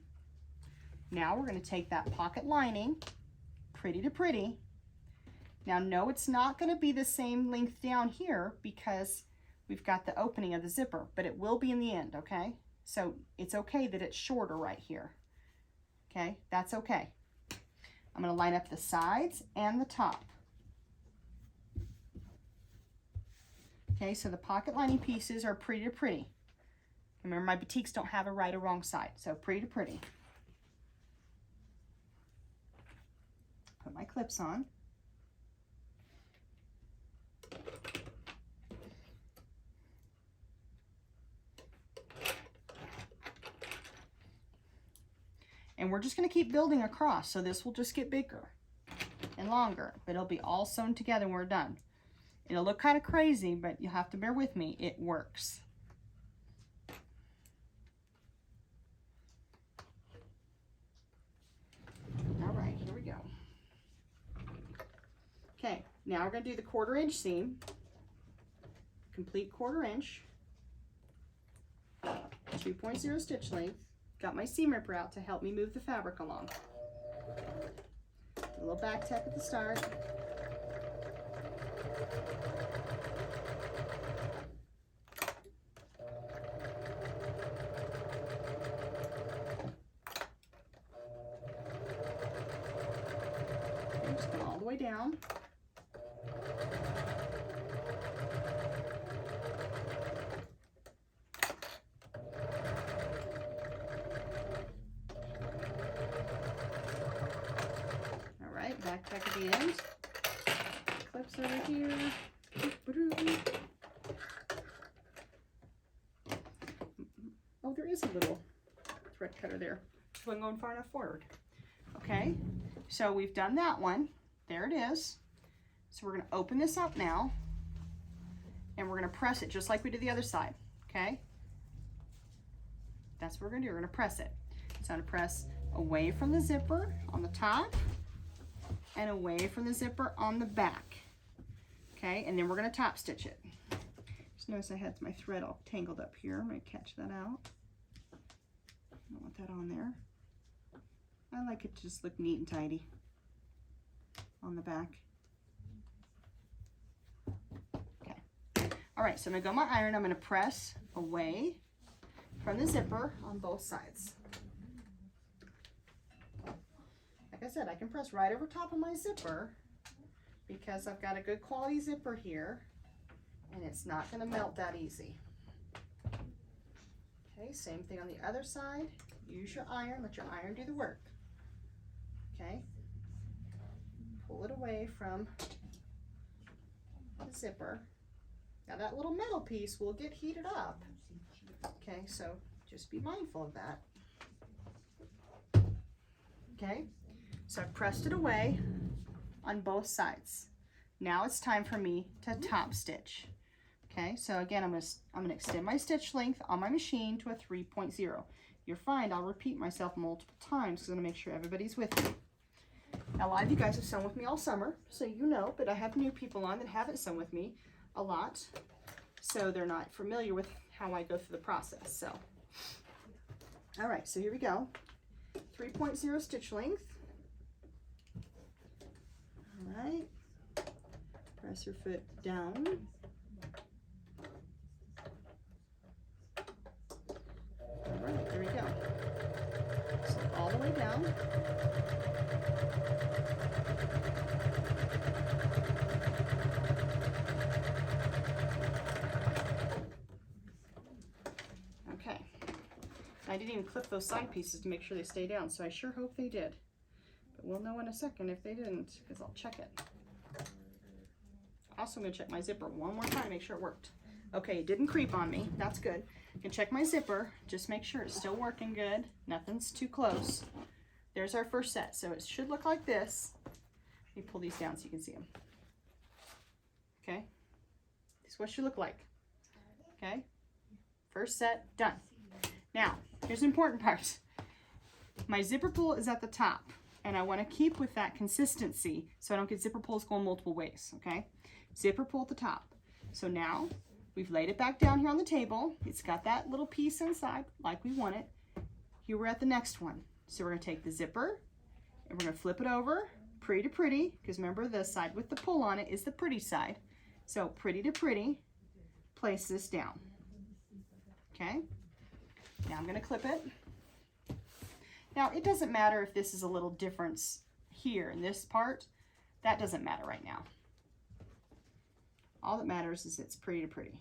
Now we're going to take that pocket lining, pretty to pretty. Now no, it's not going to be the same length down here because we've got the opening of the zipper, but it will be in the end, okay? So it's okay that it's shorter right here. Okay? That's okay. I'm going to line up the sides and the top. Okay, so the pocket lining pieces are pretty to pretty. Remember, my boutiques don't have a right or wrong side, so pretty to pretty. Put my clips on. And we're just going to keep building across, so this will just get bigger and longer, but it'll be all sewn together when we're done. It'll look kind of crazy, but you'll have to bear with me. It works. All right, here we go. Okay, now we're going to do the 1/4 inch seam. Complete 1/4 inch. 2.0 stitch length. Got my seam ripper out to help me move the fabric along. A little back tack at the start. just go all the way down. All right, back at the end. Clips over here. Oh, there is a little thread cutter there. Just wasn't going far enough forward. Okay, so we've done that one. There it is. So we're going to open this up now, and we're going to press it just like we did the other side. Okay, that's what we're going to do. We're going to press it. So I'm going to press away from the zipper on the top and away from the zipper on the back. Okay, and then we're going to top stitch it. Just notice I had my thread all tangled up here. I'm going to catch that out. I don't want that on there. I like it to just look neat and tidy on the back. Okay. All right, so I'm going to go my iron. I'm going to press away from the zipper on both sides. Like I said, I can press right over top of my zipper because I've got a good quality zipper here, and it's not going to melt that easy. Okay, same thing on the other side. Use your iron, let your iron do the work. Okay, pull it away from the zipper. Now that little metal piece will get heated up. Okay, so just be mindful of that. Okay, so I've pressed it away on both sides. Now it's time for me to top stitch. Okay, so again, I'm gonna extend my stitch length on my machine to a 3.0. You'll find I'll repeat myself multiple times because I'm gonna make sure everybody's with me. Now, a lot of you guys have sewn with me all summer, so you know, but I have new people on that haven't sewn with me a lot, so they're not familiar with how I go through the process. So, all right, so here we go. 3.0 stitch length. All right, press your foot down. All right, there we go. So all the way down. Okay. I didn't even clip those side pieces to make sure they stay down, so I sure hope they did. But we'll know in a second if they didn't, because I'll check it. Also, I'm going to check my zipper one more time, make sure it worked. Okay, it didn't creep on me. That's good. I can check my zipper, just make sure it's still working good. Nothing's too close. There's our first set. So it should look like this. Let me pull these down so you can see them. Okay, this is what it should look like. Okay, first set done. Now, here's the important part. My zipper pull is at the top, and I want to keep with that consistency so I don't get zipper pulls going multiple ways, okay? Zipper pull at the top. So now, we've laid it back down here on the table. It's got that little piece inside like we want it. Here we're at the next one. So we're going to take the zipper, and we're going to flip it over, pretty to pretty, because remember the side with the pull on it is the pretty side. So pretty to pretty, place this down, okay? Now I'm going to clip it. Now it doesn't matter if this is a little difference here in this part. That doesn't matter right now. All that matters is it's pretty to pretty.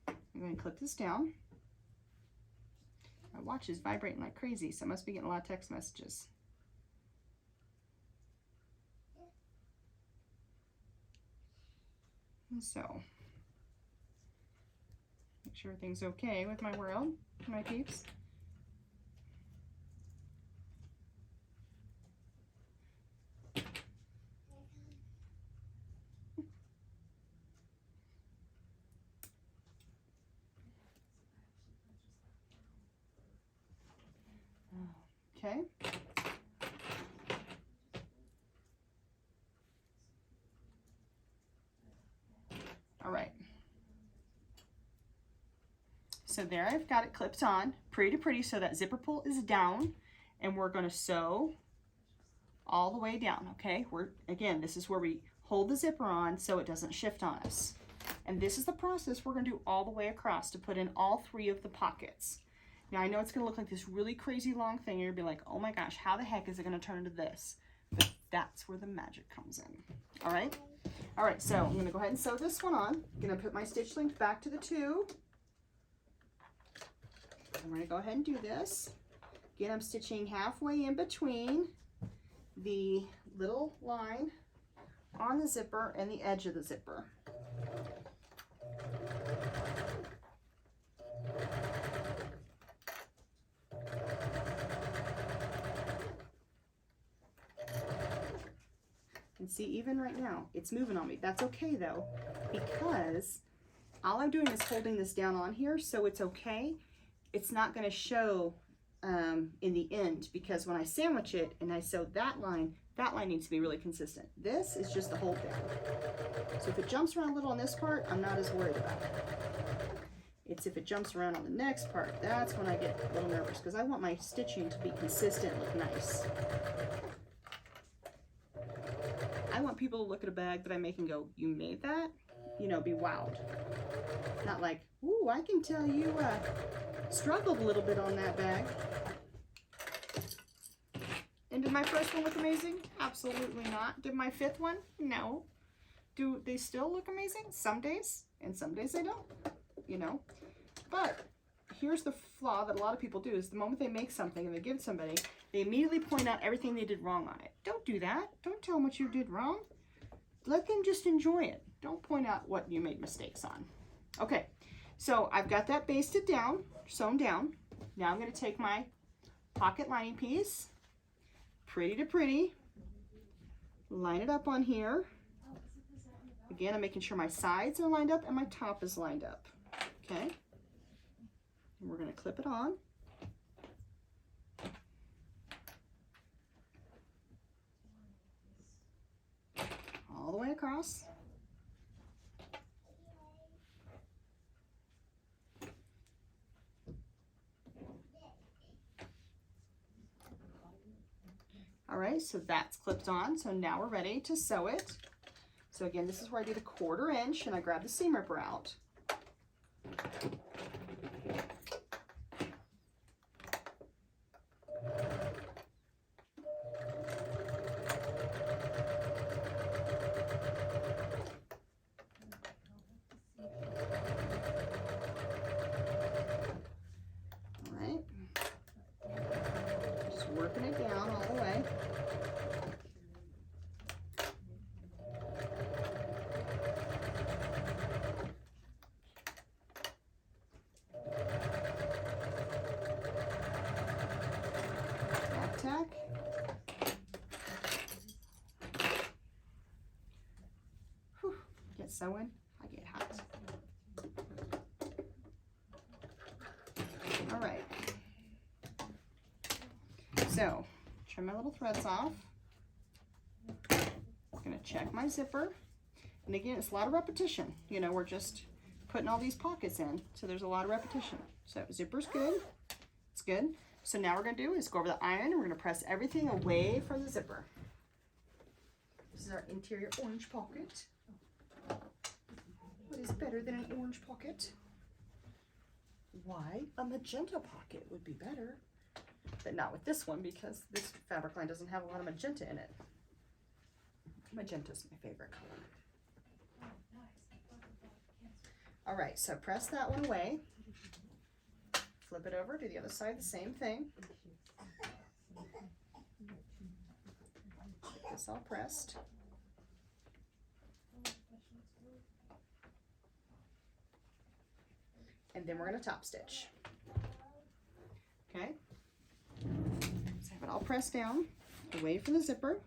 I'm going to clip this down. My watch is vibrating like crazy, so I must be getting a lot of text messages. And so, make sure everything's okay with my world, my peeps. Okay. All right. So there I've got it clipped on, pretty to pretty, so that zipper pull is down, and we're going to sew all the way down, okay? Again, this is where we hold the zipper on so it doesn't shift on us. And this is the process we're going to do all the way across to put in all 3 of the pockets. Now I know it's going to look like this really crazy long thing. You're going to be like, oh my gosh, how the heck is it going to turn into this? But That's where the magic comes in. All right. All right, so I'm going to go ahead and sew this one on. I'm going to put my stitch length back to the 2. I'm going to go ahead and do this. Again, I'm stitching halfway in between the little line on the zipper and the edge of the zipper. And see, even right now, it's moving on me. That's okay though, because all I'm doing is holding this down on here, so it's okay. It's not going to show in the end, because when I sandwich it and I sew that line needs to be really consistent. This is just the hold down. So if it jumps around a little on this part, I'm not as worried about it. It's if it jumps around on the next part, that's when I get a little nervous, because I want my stitching to be consistent and look nice. I want people to look at a bag that I make and go, you made that? You know, be wowed. Not like, ooh, I can tell you struggled a little bit on that bag. And did my first one look amazing? Absolutely not. Did my 5th one? No. Do they still look amazing? Some days, and some days they don't, you know. But here's the flaw that a lot of people do, is the moment they make something and they give it to somebody, they immediately point out everything they did wrong on it. Don't do that. Don't tell them what you did wrong. Let them just enjoy it. Don't point out what you made mistakes on. Okay, so I've got that basted down, sewn down. Now I'm going to take my pocket lining piece, pretty to pretty, line it up on here. Again, I'm making sure my sides are lined up and my top is lined up. Okay, and we're going to clip it on. All the way across. All right, so that's clipped on. So now we're ready to sew it. So again, this is where I do the 1/4 inch and I grab the seam ripper out. Working it down all the way. Back tack. Whew. Get sewing. I get hot. All right. So, trim my little threads off. I'm going to check my zipper. And again, it's a lot of repetition. You know, we're just putting all these pockets in, so there's a lot of repetition. So, zipper's good. It's good. So now what we're going to do is go over the iron and we're going to press everything away from the zipper. This is our interior orange pocket. What is better than an orange pocket? Why? A magenta pocket would be better. But not with this one, because this fabric line doesn't have a lot of magenta in it. Magenta is my favorite color. All right, so press that one away. Flip it over, do the other side, the same thing. Get this all pressed. And then we're going to top stitch. Okay. So I have it all pressed down, away from the zipper.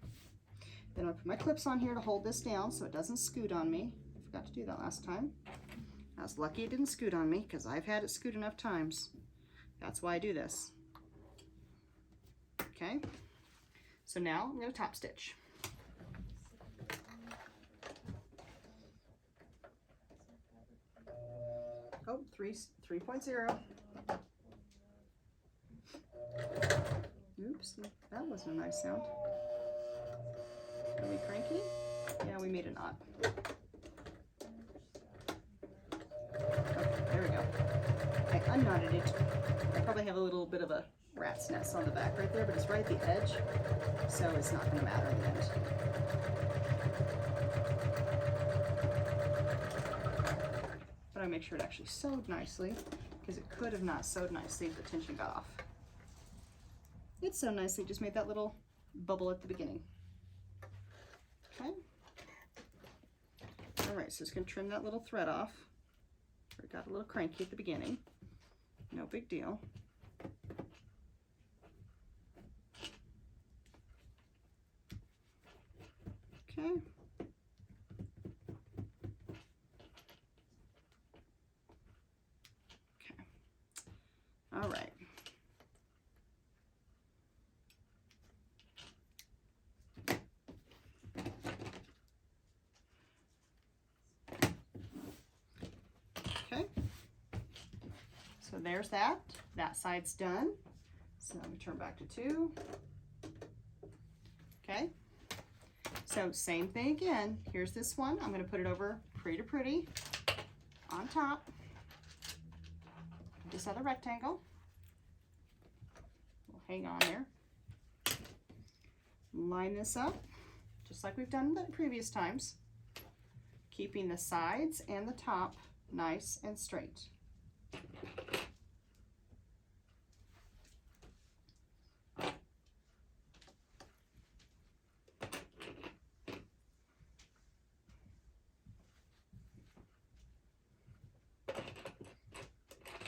Then I'll put my clips on here to hold this down so it doesn't scoot on me. I forgot to do that last time. I was lucky it didn't scoot on me, because I've had it scoot enough times. That's why I do this. Okay, so now I'm going to top stitch. Oh, 3.0. Oops, that wasn't a nice sound. Are we cranky? Yeah, we made a knot. Okay, there we go. I unknotted it. I probably have a little bit of a rat's nest on the back right there, but it's right at the edge, so it's not going to matter in the end. But I make sure it actually sewed nicely, because it could have not sewed nicely if the tension got off. It sewed nicely, just made that little bubble at the beginning. Okay. All right, so just going to trim that little thread off. It got a little cranky at the beginning. No big deal. Okay. Okay. All right. Okay. So there's that. That side's done. So let me turn back to 2. Okay. So same thing again. Here's this one. I'm going to put it over pretty on top. This other rectangle. We'll hang on there. Line this up just like we've done the previous times, keeping the sides and the top nice and straight.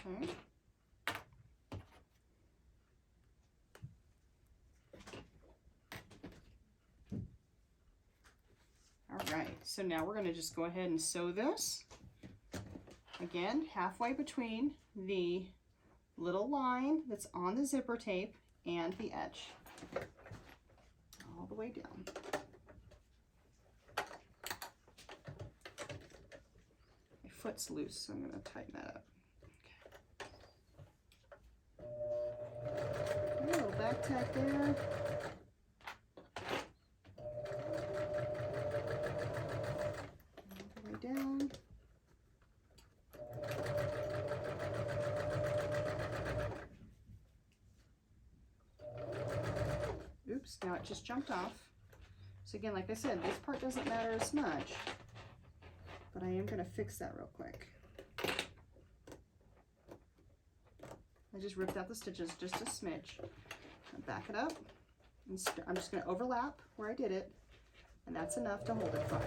Okay. All right, so now we're going to just go ahead and sew this again halfway between the little line that's on the zipper tape and the edge, all the way down. My foot's loose, so I'm going to tighten that up. Okay. A little back tack there. All the way down. Oops, now it just jumped off. So again, like I said, this part doesn't matter as much, but I am going to fix that real quick. I just ripped out the stitches just a smidge. I'll back it up. And I'm just going to overlap where I did it, and that's enough to hold it fine.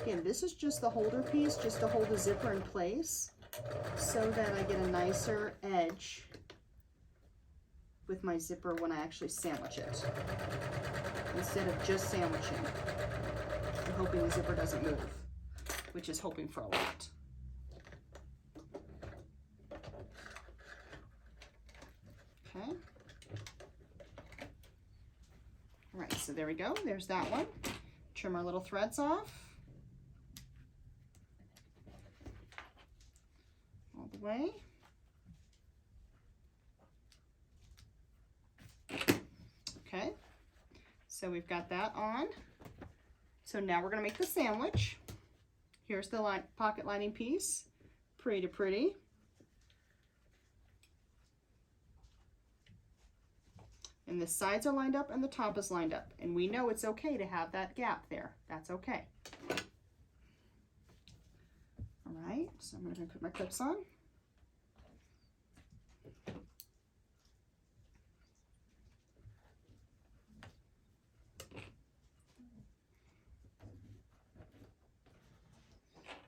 Again, this is just the holder piece, just to hold the zipper in place so that I get a nicer edge with my zipper when I actually sandwich it, instead of just sandwiching and hoping the zipper doesn't move, which is hoping for a lot. Okay. All right, so there we go. There's that one. Trim our little threads off. All the way. Okay, so we've got that on. So now we're going to make the sandwich. Here's the pocket lining piece. Pretty. And the sides are lined up and the top is lined up. And we know it's okay to have that gap there. That's okay. All right, so I'm going to put my clips on.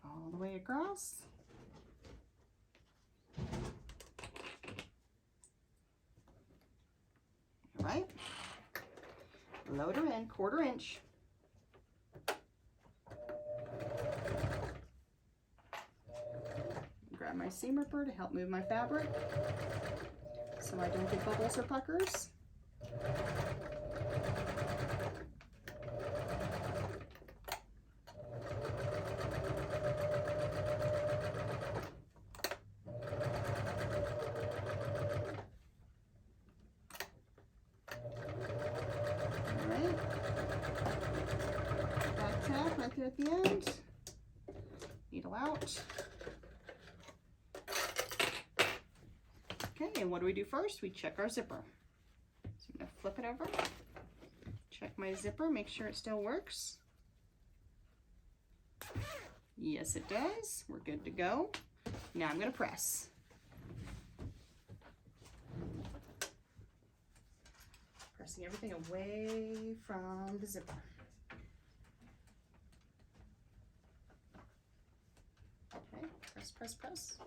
All the way across. All right. Load her in, 1/4 inch. Grab my seam ripper to help move my fabric so I don't get bubbles or puckers. At the end, needle out, Okay, and what do we do first? We check our zipper. So I'm gonna flip it over, check my zipper, make sure it still works. Yes, it does. We're good to go. Now I'm gonna press. Pressing everything away from the zipper. Okay, press, press, press.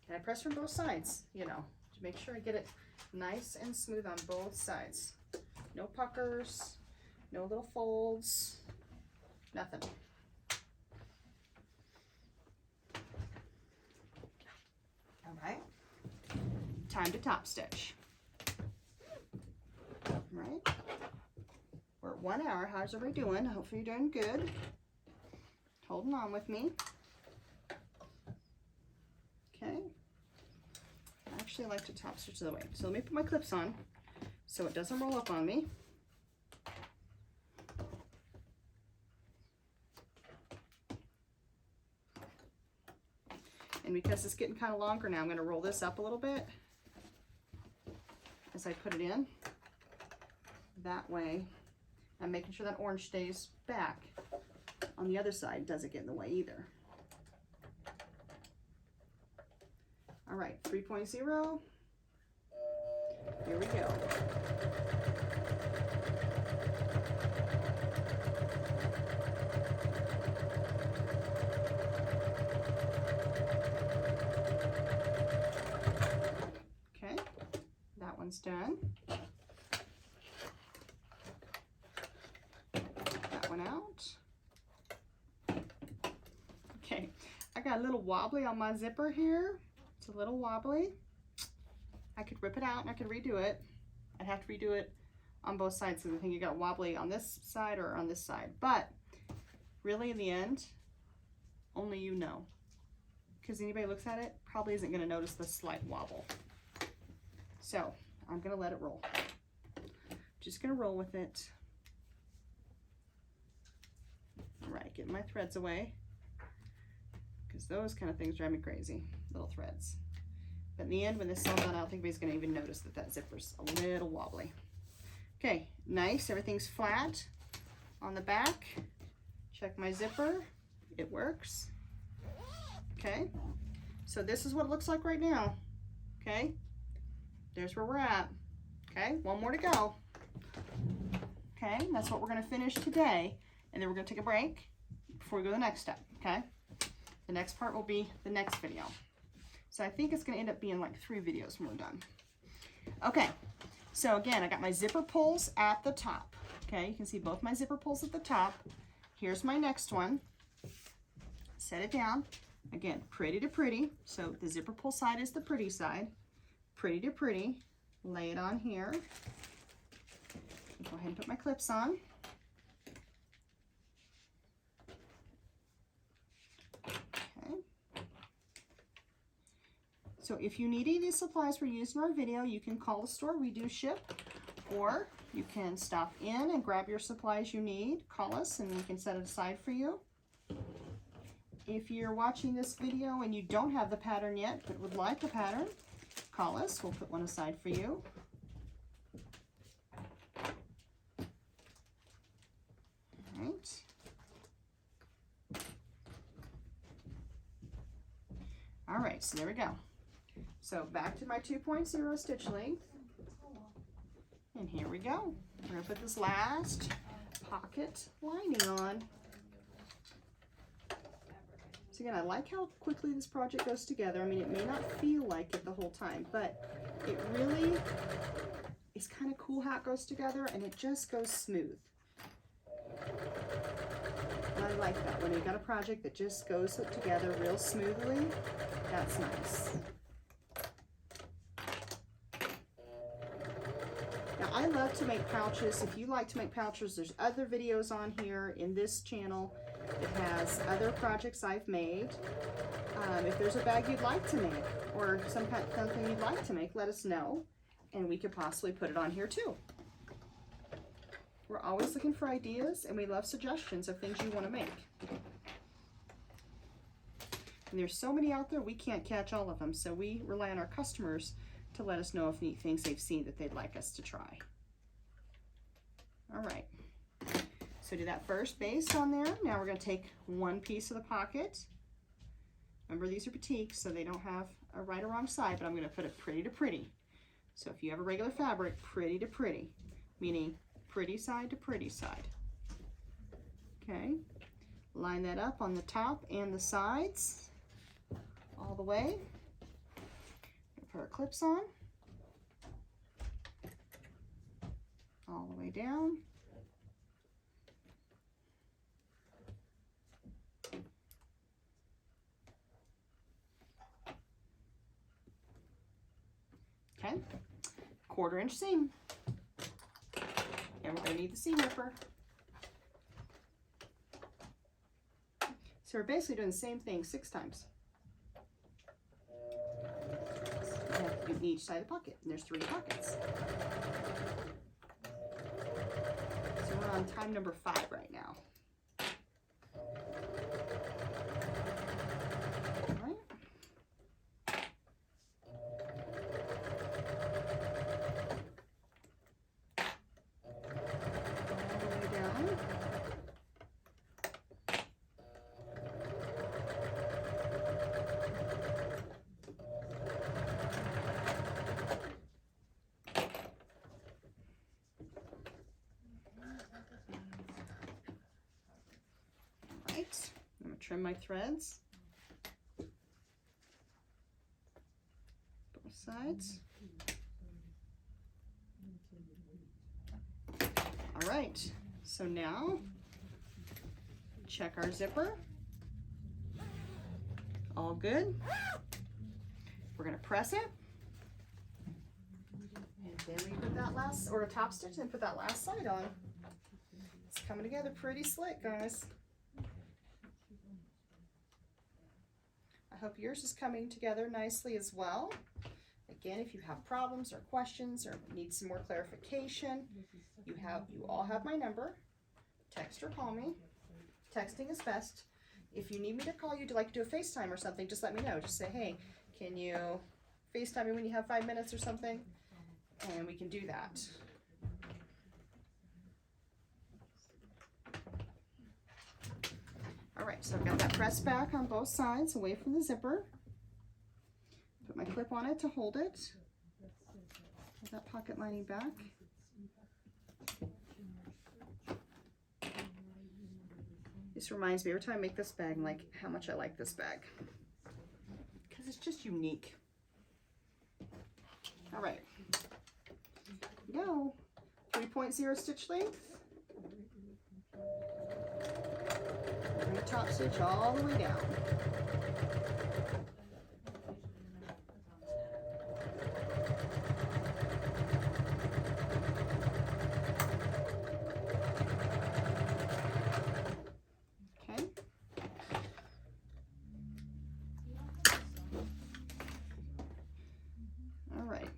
And I press from both sides, you know, to make sure I get it nice and smooth on both sides. No puckers, no little folds, nothing. All right, time to top stitch. All right, we're at 1 hour. How's everybody doing? Hopefully you're doing good. Holding on with me. Okay. I actually like to top stitch the way. So let me put my clips on so it doesn't roll up on me. And because it's getting kind of longer now, I'm going to roll this up a little bit as I put it in. That way, I'm making sure that orange stays back. On the other side, doesn't get in the way either. All right, 3.0. Here we go. Okay, that one's done. That one out. Okay, I got a little wobbly on my zipper here. It's a little wobbly. I could rip it out and I could redo it. I'd have to redo it on both sides because I think you got wobbly on this side or on this side. But really in the end, only you know. Because anybody looks at it probably isn't going to notice the slight wobble. So I'm going to let it roll. Just going to roll with it. All right, getting my threads away. Because those kind of things drive me crazy, little threads. But in the end, when this is all done, I don't think anybody's going to even notice that that zipper's a little wobbly. Okay, nice. Everything's flat on the back. Check my zipper. It works. Okay, so this is what it looks like right now. Okay, there's where we're at. Okay, one more to go. Okay, that's what we're going to finish today. And then we're going to take a break before we go to the next step. Okay, the next part will be the next video. So I think it's going to end up being like 3 videos when we're done. Okay, so again, I got my zipper pulls at the top. Okay, you can see both my zipper pulls at the top. Here's my next one. Set it down. Again, pretty to pretty. So the zipper pull side is the pretty side. Pretty to pretty. Lay it on here. Go ahead and put my clips on. So if you need any of these supplies we're using in our video, you can call the store. We do ship. Or you can stop in and grab your supplies you need. Call us and we can set it aside for you. If you're watching this video and you don't have the pattern yet but would like a pattern, call us. We'll put one aside for you. All right. All right, so there we go. So back to my 2.0 stitch length. And here we go. We're going to put this last pocket lining on. So again, I like how quickly this project goes together. I mean, it may not feel like it the whole time, but it really is kind of cool how it goes together, and it just goes smooth. And I like that when you got a project that just goes together real smoothly. That's nice. Now, I love to make pouches. If you like to make pouches, there's other videos on here in this channel that has other projects I've made. If there's a bag you'd like to make or something you'd like to make, let us know, and we could possibly put it on here too. We're always looking for ideas, and we love suggestions of things you want to make. And there's so many out there, we can't catch all of them. So we rely on our customers to let us know of neat things they've seen that they'd like us to try. All right, so do that first base on there. Now we're gonna take one piece of the pocket. Remember, these are batiks, so they don't have a right or wrong side, but I'm gonna put it pretty to pretty. So if you have a regular fabric, pretty to pretty, meaning pretty side to pretty side. Okay, line that up on the top and the sides all the way. Put our clips on all the way down. Okay, 1/4 inch seam. And we're going to need the seam ripper. So we're basically doing the same thing 6 times. So we have to do each side of the pocket, and there's 3 pockets. So we're on time number 5 right now. I'm going to trim my threads, both sides. All right, so now check our zipper. All good. We're going to press it. And then we put that last, or a top stitch, and put that last side on. It's coming together pretty slick, guys. I hope yours is coming together nicely as well. Again, if you have problems or questions or need some more clarification, you all have my number. Text or call me. Texting is best. If you need me to call you to do a FaceTime or something, just let me know. Just say, hey, can you FaceTime me when you have 5 minutes or something? And we can do that. All right, so I've got that pressed back on both sides, away from the zipper. Put my clip on it to hold it. Put that pocket lining back. This reminds me every time I make this bag, like how much I like this bag, because it's just unique. All right, here we go. 3.0 stitch length. We're going to top stitch all the way down. Okay. All right.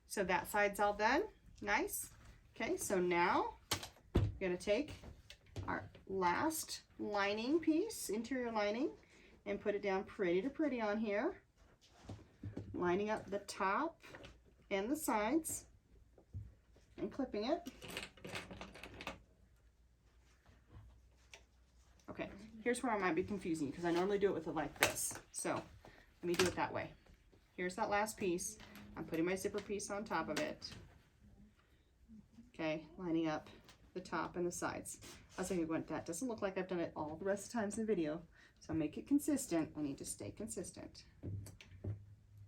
So that side's all done. Nice. Okay, so now we're going to take our last lining piece, interior lining, and put it down pretty to pretty on here, lining up the top and the sides and clipping it. Okay, here's where I might be confusing you, because I normally do it with it like this. So let me do it that way. Here's that last piece. I'm putting my zipper piece on top of it. Okay, lining up the top and the sides. I was thinking, that doesn't look like I've done it all the rest of the times in the video. So make it consistent. I need to stay consistent.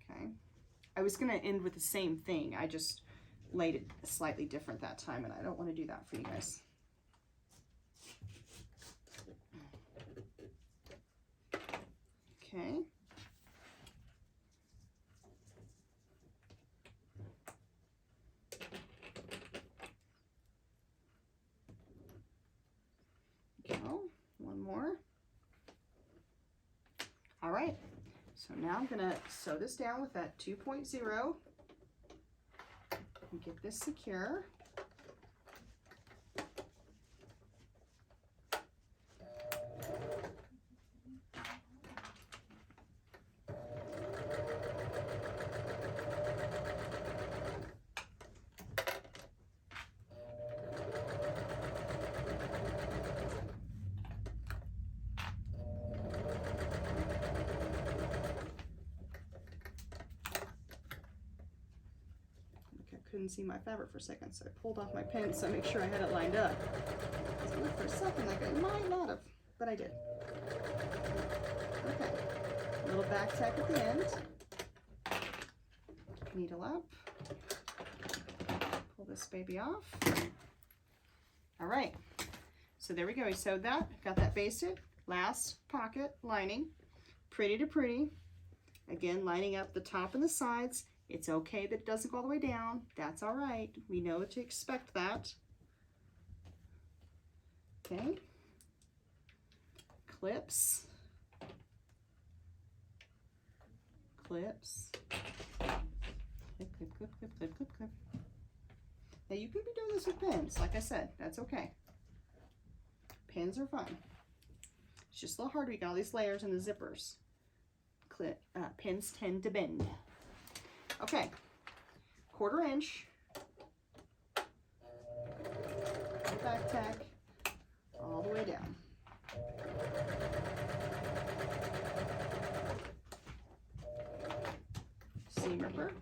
Okay. I was going to end with the same thing. I just laid it slightly different that time, and I don't want to do that for you guys. Okay. One more. All right, so now I'm gonna sew this down with that 2.0 and get this secure. couldn't see my fabric for a second, so I pulled off my pen so I make sure I had it lined up. So it looked for a second like I might not have, but I did. Okay, a little back tack at the end. Needle up. Pull this baby off. All right, so there we go. We sewed that, got that basted. Last pocket lining, pretty to pretty. Again, lining up the top and the sides. It's okay that it doesn't go all the way down. That's all right. We know to expect that. Okay. Clips. Clips. Clip, clip, clip, clip, clip, clip, clip. Now you could be doing this with pins. Like I said, that's okay. Pins are fine. It's just a little hard. We got all these layers and the zippers. Pins tend to bend. Okay, 1/4 inch, back tack all the way down. Seam ripper.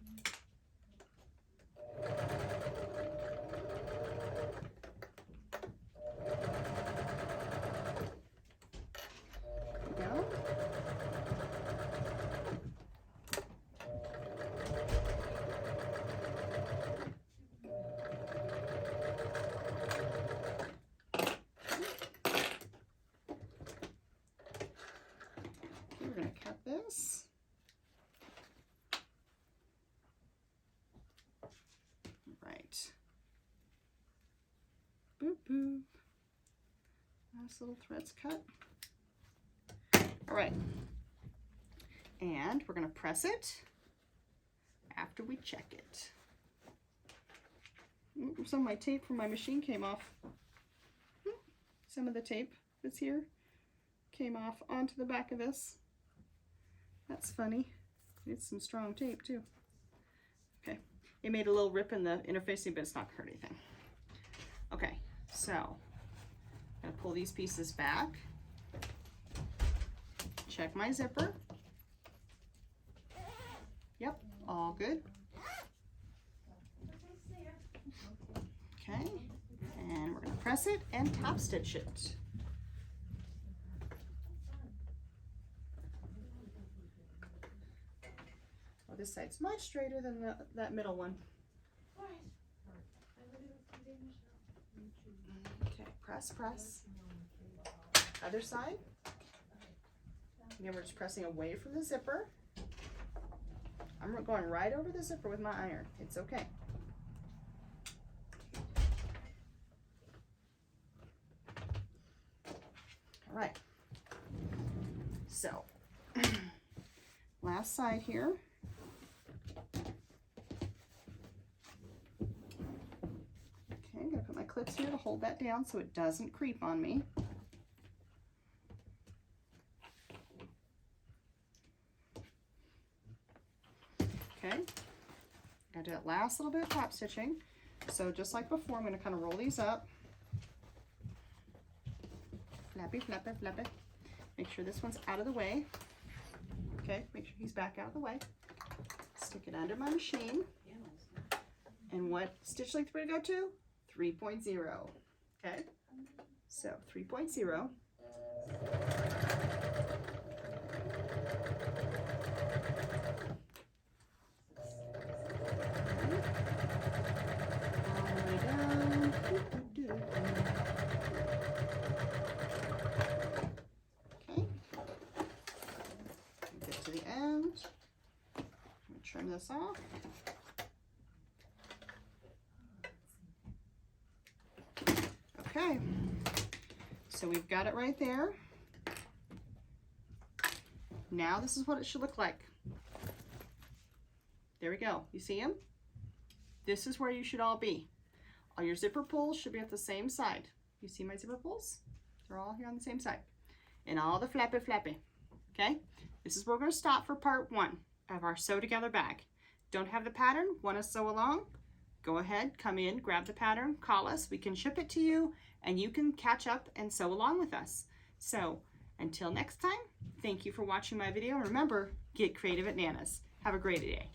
This. Right. Boop, boop. Nice little threads cut. All right. And we're going to press it after we check it. Some of my tape from my machine came off. Some of the tape that's here came off onto the back of this. That's funny. It's some strong tape too. Okay, it made a little rip in the interfacing, but it's not gonna hurt anything. Okay, so I'm gonna pull these pieces back. Check my zipper. Yep, all good. Okay, and we're gonna press it and top stitch it. This side's much straighter than that middle one. Okay, press, press. Other side. Again, we're just pressing away from the zipper. I'm going right over the zipper with my iron. It's okay. All right. So, last side here. I'm going to put my clips here to hold that down so it doesn't creep on me. Okay, got to do that last little bit of top stitching. So just like before, I'm going to kind of roll these up. Flappy, flappy, flappy. Make sure this one's out of the way. Okay, make sure he's back out of the way. Stick it under my machine. And what stitch length we're going to go to? 3.0. Okay, so 3.0. Trim this off. Okay, so we've got it right there. Now this is what it should look like. There we go. You see them? This is where you should all be. All your zipper pulls should be at the same side. You see my zipper pulls? They're all here on the same side. And all the flappy flappy. Okay? This is where we're going to stop for part 1 of our sew together bag. Don't have the pattern? Want to sew along? Go ahead, come in, grab the pattern, call us. We can ship it to you and you can catch up and sew along with us. So until next time, thank you for watching my video. Remember, get creative at Nana's. Have a great day.